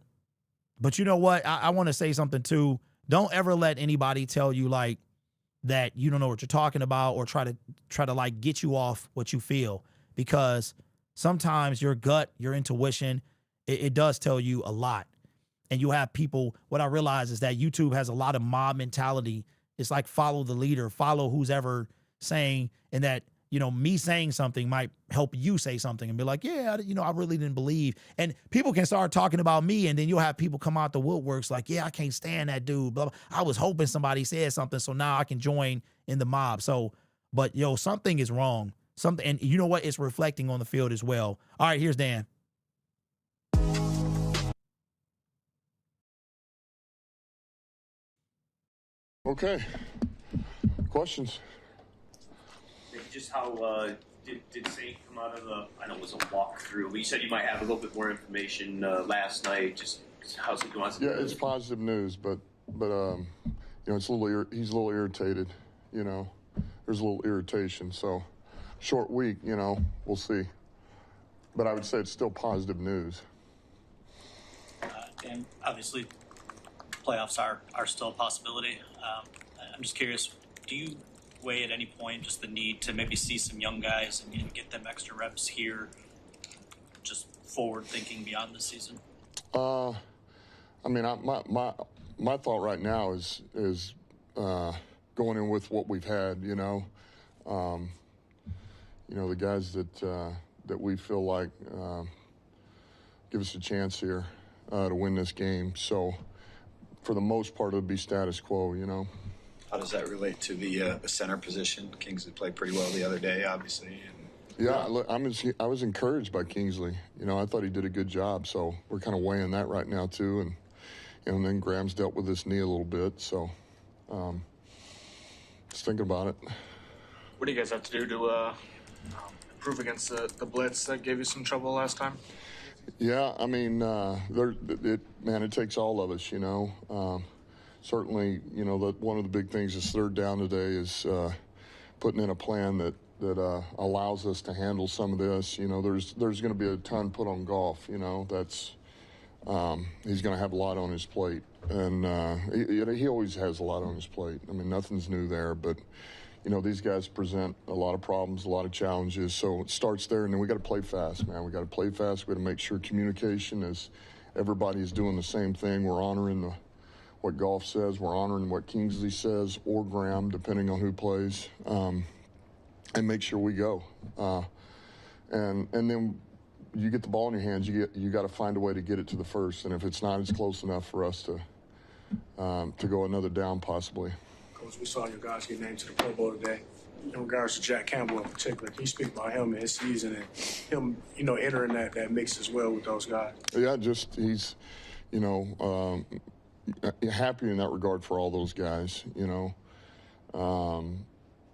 But you know what? I want to say something too. Don't ever let anybody tell you like that you don't know what you're talking about or try to like get you off what you feel, because sometimes your gut, your intuition, it does tell you a lot. And you have people, what I realize is that YouTube has a lot of mob mentality. It's like follow the leader, follow who's ever saying, and that, me saying something might help you say something and be like, yeah, I really didn't believe. And people can start talking about me, and then you'll have people come out the woodworks like, yeah, I can't stand that dude. Blah, blah. I was hoping somebody said something, so now I can join in the mob. So, but something is wrong. Something, and you know what? It's reflecting on the field as well. All right, here's Dan. Okay. Questions? Just how did Saint come out of the? I know it was a walkthrough, but you said you might have a little bit more information last night. Just how's it going? Yeah, it's positive news, but it's a little. He's a little irritated. There's a little irritation. So, short week. We'll see. But I would say it's still positive news. And obviously, playoffs are still a possibility. I'm just curious, do you weigh at any point just the need to maybe see some young guys and get them extra reps here, just forward thinking beyond the season? My thought right now is going in with what we've had. The guys that we feel like give us a chance here to win this game. So for the most part, it'll be status quo. How does that relate to the center position? Kingsley played pretty well the other day, obviously. Yeah, I was encouraged by Kingsley. I thought he did a good job. So we're kind of weighing that right now too, and then Graham's dealt with this knee a little bit. So just thinking about it. What do you guys have to do to improve against the blitz that gave you some trouble last time? Yeah, it takes all of us. Certainly, one of the big things is third down today is putting in a plan that allows us to handle some of this. There's going to be a ton put on Goff. That's he's going to have a lot on his plate, and he always has a lot on his plate. Nothing's new there, but these guys present a lot of problems, a lot of challenges. So it starts there, and then we got to play fast, man. We got to play fast. We got to make sure communication is everybody's doing the same thing. We're honoring what Goff says. We're honoring what Kingsley says, or Graham, depending on who plays, and make sure we go. And then you get the ball in your hands, you got to find a way to get it to the first, and if it's not, it's close enough for us to go another down possibly. Coach, we saw your guys get named to the Pro Bowl today. In regards to Jack Campbell in particular, can you speak about him and his season and him, entering that mix as well with those guys? Yeah, just he's, happy in that regard for all those guys,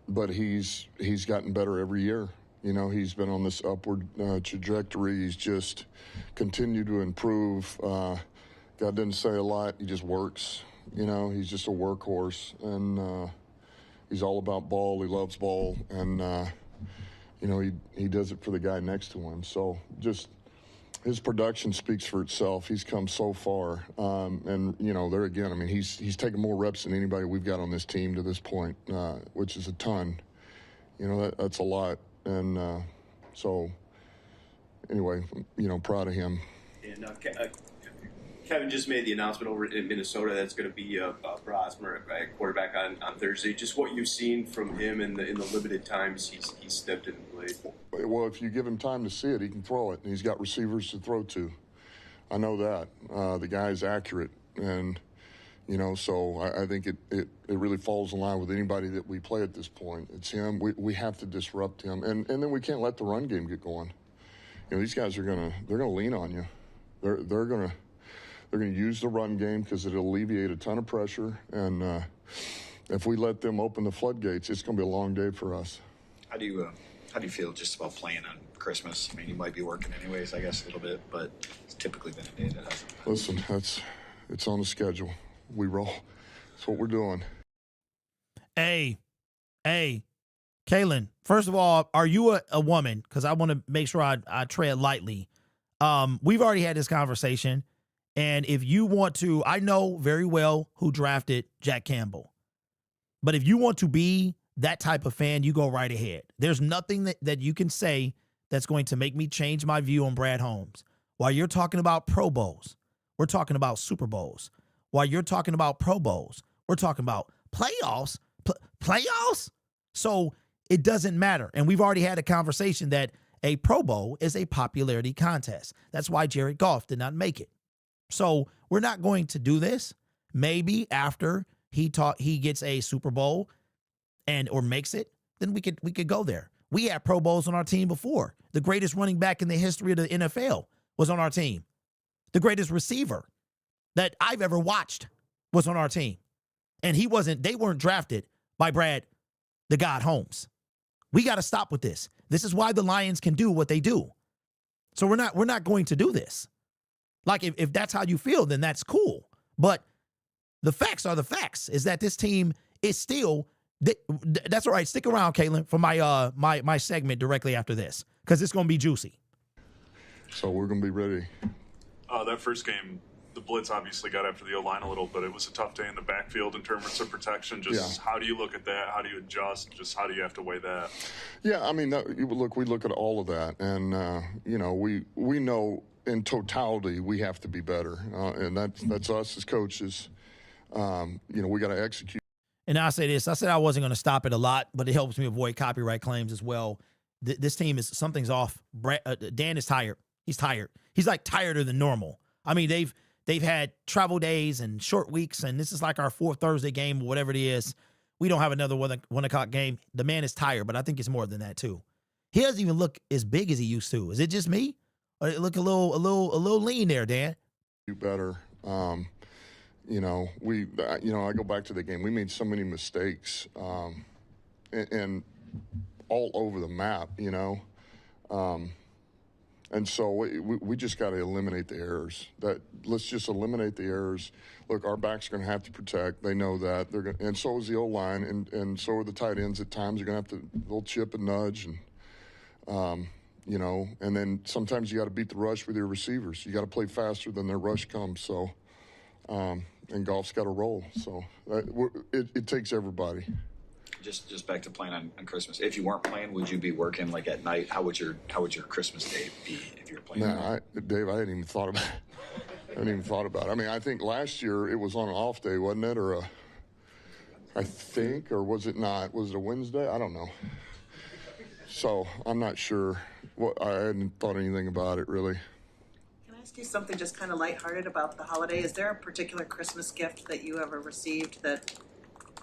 but he's gotten better every year. He's been on this upward trajectory. He's just continued to improve. God doesn't say a lot. He just works. He's just a workhorse, and he's all about ball. He loves ball, and he does it for the guy next to him. So just his production speaks for itself. He's come so far, and there again, I mean, he's taken more reps than anybody we've got on this team to this point, which is a ton. That's a lot, and so anyway, proud of him. And Kevin just made the announcement over in Minnesota that's going to be Brosmer at quarterback on Thursday. Just what you've seen from him in the limited times he's stepped in and played. Well, if you give him time to see it, he can throw it, and he's got receivers to throw to. I know that. The guy's accurate, and so I think it really falls in line with anybody that we play at this point. It's him. We have to disrupt him, and then we can't let the run game get going. These guys they're gonna lean on you. They're gonna use the run game because it'll alleviate a ton of pressure, and if we let them open the floodgates, it's gonna be a long day for us. How do you feel just about playing on Christmas? I mean, you might be working anyways, I guess, a little bit, but it's typically been a day that hasn't. Listen, it's on the schedule. We roll. That's what we're doing. Hey, Kaylin, first of all, are you a woman? Because I want to make sure I tread lightly. We've already had this conversation, and if you want to, I know very well who drafted Jack Campbell. But if you want to be that type of fan, you go right ahead. There's nothing that you can say that's going to make me change my view on Brad Holmes. While you're talking about Pro Bowls, we're talking about Super Bowls. While you're talking about Pro Bowls, we're talking about playoffs. Playoffs? So it doesn't matter. And we've already had a conversation that a Pro Bowl is a popularity contest. That's why Jared Goff did not make it. So we're not going to do this. Maybe after he gets a Super Bowl or makes it, then we could go there. We had Pro Bowls on our team before. The greatest running back in the history of the NFL was on our team. The greatest receiver that I've ever watched was on our team. And they weren't drafted by Brad the God Holmes. We got to stop with this. This is why the Lions can do what they do. So we're not going to do this. Like if that's how you feel, then that's cool. But the facts are the facts, is that this team is still, that's all right. Stick around, Caitlin, for my segment directly after this, because it's going to be juicy. So we're going to be ready. That first game, the blitz obviously got after the O-line a little, but it was a tough day in the backfield in terms of protection. How do you look at that? How do you adjust? Just how do you have to weigh that? Yeah, I mean, we look at all of that, and we know in totality we have to be better, and that's us as coaches. We got to execute. And I say this: I said I wasn't going to stop it a lot, but it helps me avoid copyright claims as well. This team something's off. Dan is tired. He's tired. He's like tireder than normal. I mean, they've had travel days and short weeks, and this is like our fourth Thursday game or whatever it is. We don't have another 1 o'clock game. The man is tired, but I think it's more than that too. He doesn't even look as big as he used to. Is it just me? Or it look a little lean there, Dan? Do better. I go back to the game. We made so many mistakes, and all over the map, and so we just got to eliminate the errors. Let's just eliminate the errors. Look, our backs are going to have to protect. They know that. And so is the O-line, and so are the tight ends at times. They're going to have to, they'll chip and nudge, and and then sometimes you got to beat the rush with your receivers. You got to play faster than their rush comes. So, and Goff's got to roll. So it takes everybody. Just back to playing on Christmas. If you weren't playing, would you be working like at night? How would your Christmas day be if you were playing? Dave, I hadn't even thought about it. I mean, I think last year it was on an off day, wasn't it? Or was it not? Was it a Wednesday? I don't know. So I'm not sure. I hadn't thought anything about it, really. Can I ask you something just kind of lighthearted about the holiday? Is there a particular Christmas gift that you ever received that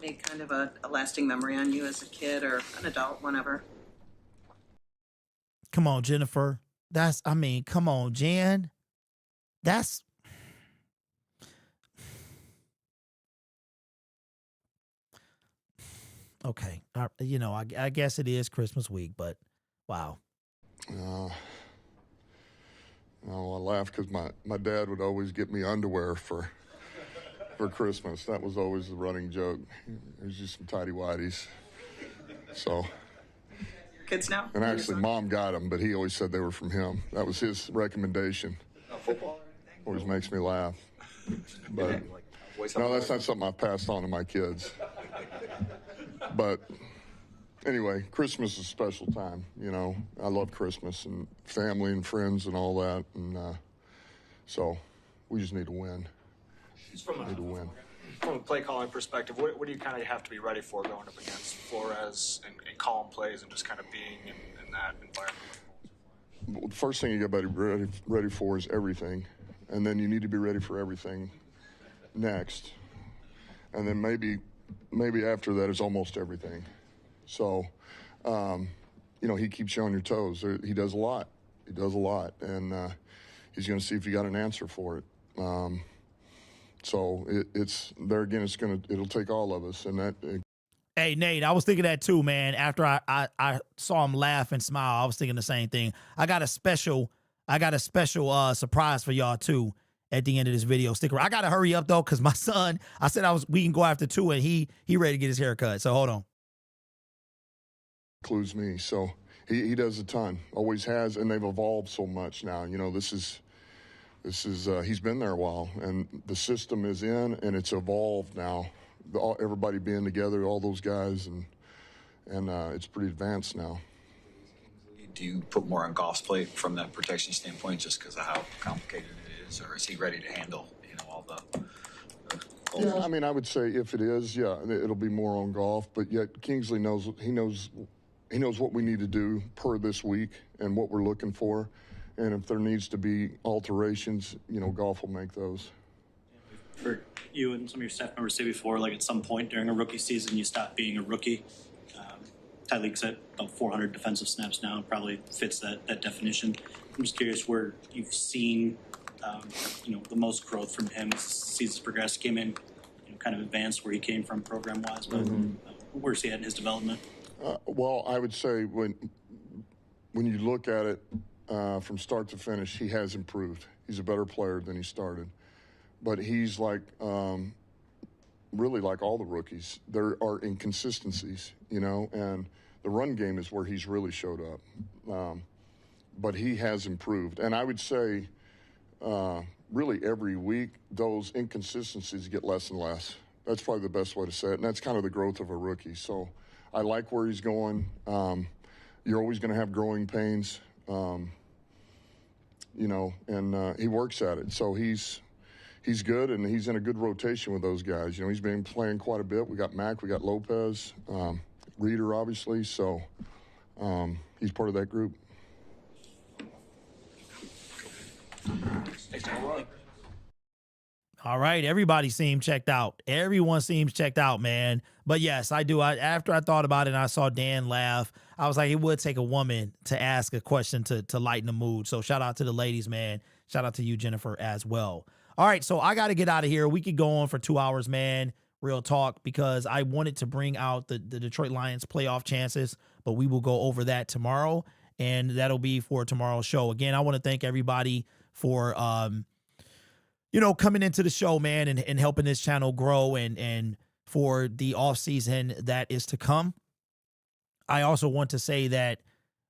made kind of a lasting memory on you as a kid or an adult, whenever? Come on, Jennifer. Come on, Jen. That's... Okay. I guess it is Christmas week, but wow. I laugh because my dad would always get me underwear for Christmas. That was always the running joke. It was just some tighty-whities. So. Kids now? And actually, Mom got them, but he always said they were from him. That was his recommendation. Football? Always makes me laugh. But no, that's not something I've passed on to my kids. But anyway, Christmas is a special time, you know. I love Christmas and family and friends and all that. And so we just need to win. From a play calling perspective, what do you kind of have to be ready for going up against Flores and calling plays and just kind of being in that environment? Well, the first thing you got to be ready for is everything. And then you need to be ready for everything next. And then maybe after that is almost everything. So, he keeps you on your toes. He does a lot. And he's going to see if you got an answer for it. So it's there again. It'll take all of us, and that. Hey, Nate, I was thinking that too, man. After I saw him laugh and smile, I was thinking the same thing. I got a special surprise for y'all too at the end of this video. Stick around. I gotta hurry up though, cause my son. I said we can go after 2, and he ready to get his hair cut. So hold on. Includes me, so he does a ton. Always has, and they've evolved so much now. You know, this is he's been there a while, and the system is in, and it's evolved now. Everybody being together, all those guys, and it's pretty advanced now. Do you put more on Goff's plate from that protection standpoint, just because of how complicated it is, or is he ready to handle, all the? Yeah, I mean, I would say if it is, yeah, it'll be more on Goff. But yet Kingsley knows what we need to do per this week and what we're looking for. And if there needs to be alterations, Goff will make those. For you and some of your staff members say before, like at some point during a rookie season, you stop being a rookie. Tyleek's at about 400 defensive snaps now, and probably fits that definition. I'm just curious where you've seen, the most growth from him as the season's progressed. Came in, kind of advanced where he came from program-wise, but where's he at in his development? Well, I would say when you look at it, from start to finish, he has improved. He's a better player than he started. But he's really like all the rookies. There are inconsistencies, and the run game is where he's really showed up. But he has improved. And I would say really every week, those inconsistencies get less and less. That's probably the best way to say it. And that's kind of the growth of a rookie. So I like where he's going. You're always going to have growing pains. And he works at it. So he's good, and he's in a good rotation with those guys. He's been playing quite a bit. We got Mack, we got Lopez, Reeder, obviously. So he's part of that group. All right, everybody seemed checked out. Everyone seems checked out, man. But yes, I do. After I thought about it and I saw Dan laugh, I was like, it would take a woman to ask a question to lighten the mood. So shout out to the ladies, man. Shout out to you, Jennifer, as well. All right, so I got to get out of here. We could go on for 2 hours, man. Real talk, because I wanted to bring out the Detroit Lions playoff chances, but we will go over that tomorrow, and that'll be for tomorrow's show. Again, I want to thank everybody for coming into the show, man, and helping this channel grow and for the off season that is to come. I also want to say that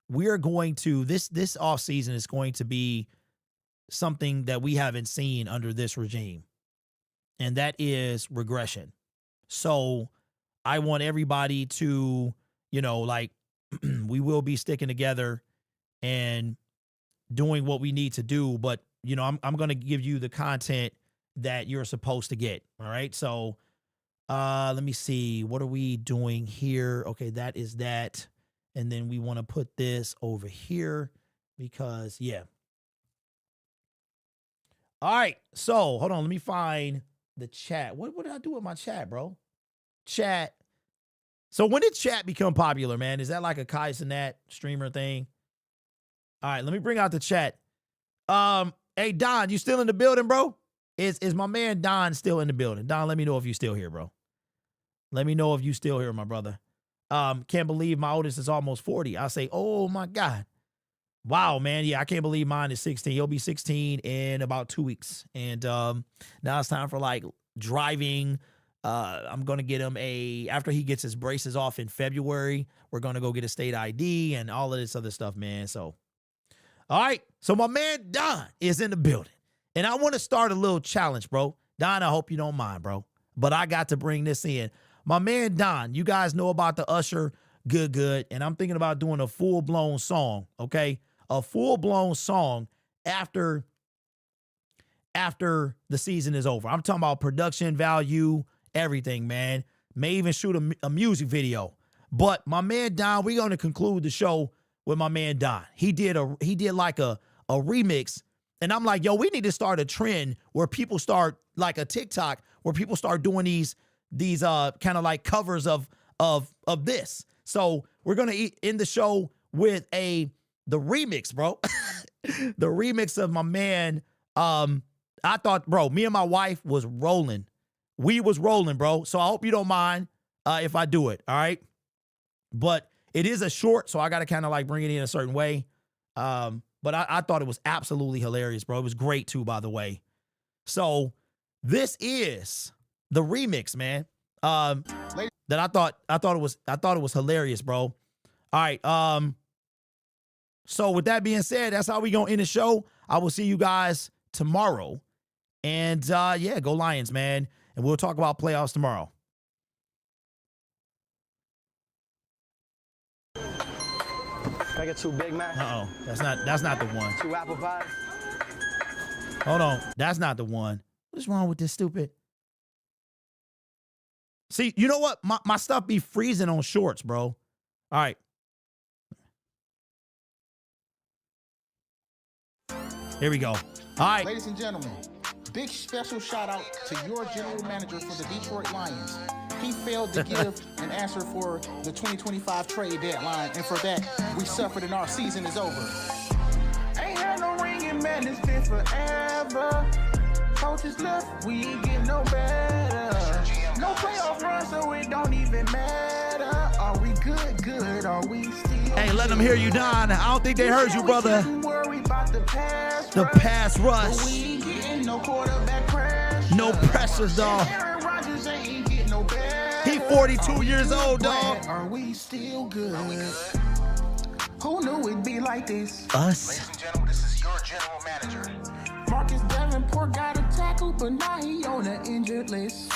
we're going to this off season is going to be something that we haven't seen under this regime, and that is regression. So I want everybody to, we will be sticking together and doing what we need to do, but I'm going to give you the content that you're supposed to get. All right. So let me see. What are we doing here? Okay. That is that. And then we want to put this over here because, yeah. All right. So, hold on. Let me find the chat. What did I do with my chat, bro? Chat. So, when did chat become popular, man? Is that like a Kai Cenat streamer thing? All right. Let me bring out the chat. Hey, Don, you still in the building, bro? Is my man Don still in the building? Don, let me know if you still here, bro. Let me know if you still here, my brother. Can't believe my oldest is almost 40. I say, oh my God. Wow, man. Yeah, I can't believe mine is 16. He'll be 16 in about 2 weeks. And now it's time for like driving. I'm going to get him after he gets his braces off in February, we're going to go get a state ID and all of this other stuff, man. So, all right. So my man Don is in the building. And I want to start a little challenge, bro. Don, I hope you don't mind, bro. But I got to bring this in. My man Don, you guys know about the Usher Good, and I'm thinking about doing a full-blown song, okay? A full-blown song after the season is over. I'm talking about production value, everything, man. May even shoot a music video. But my man Don, we're going to conclude the show with my man Don. He did like a remix, and I'm like, yo, we need to start a trend where people start, like a TikTok, where people start doing these kind of like covers of this. So we're gonna end the show with the remix, bro. The remix of my man. I thought, bro, me and my wife was rolling. We was rolling, bro. So I hope you don't mind if I do it. All right. But it is a short, so I gotta kind of like bring it in a certain way. But I thought it was absolutely hilarious, bro. It was great too, by the way. So this is the remix, man. That I thought it was hilarious, bro. All right. So with that being said, that's how we gonna end the show. I will see you guys tomorrow. And yeah, go Lions, man. And we'll talk about playoffs tomorrow. Can I get 2 Big Macs? Uh-oh. That's not the one. 2 apple pies? Hold on. That's not the one. What's wrong with this stupid? See, you know what? My stuff be freezing on shorts, bro. All right. Here we go. All right. Ladies and gentlemen, big special shout out to your general manager for the Detroit Lions. He failed to give an answer for the 2025 trade deadline, and for that, we suffered and our season is over. Ain't had no ring in man, it's been forever. Coaches left, we ain't get no better. No playoff run, so it don't even matter. Are we good? Are we still? Hey, let them hear you, Don. I don't think they heard you, brother. Worry about the pass rush. We ain't getting no quarterback pressure. No pressures, dog. Aaron Rodgers ain't getting no better. He 42 years old, dog. Are we still good? Who knew it'd be like this? Us. Ladies and gentlemen, this is your general manager. Marcus Davenport got a tackle, but now he on the injured list.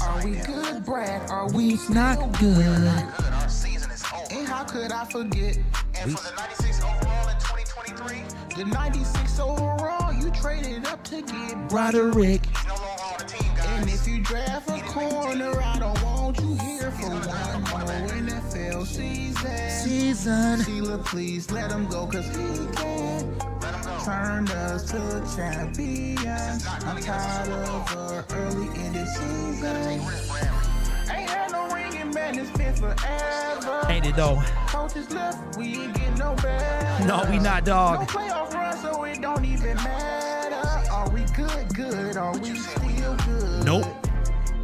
Are we good, Brad? Are we not good? Our season is over. And how could I forget? And for the 96 overall in 2023, the 96 overall, you traded up to get Broderick. He's no longer on the team, guys. And if you draft a corner, I don't want you here for one more NFL season. Sheila, please let him go, cause he can turn us to champions. I'm tired of her early in the season. Ain't had no ring in man, it's been forever. Ain't it though? Coaches left, we ain't get no better. No, we not, dog. No playoff run, so it don't even matter. Are we good? Are we still good? Nope.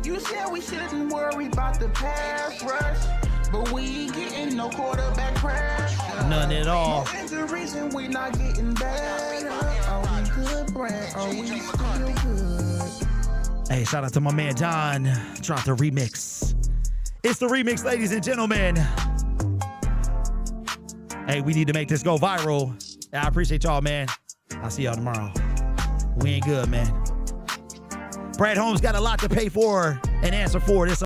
You said we shouldn't worry about the pass rush, but we ain't getting no quarterback pressure. None at all. No injuries and we not getting better. Are we good, Brad? Are we still good? Hey, shout out to my man Don. Dropped a remix. It's the remix, ladies and gentlemen. Hey, we need to make this go viral. I appreciate y'all, man. I'll see y'all tomorrow. We ain't good, man. Brad Holmes got a lot to pay for and answer for this.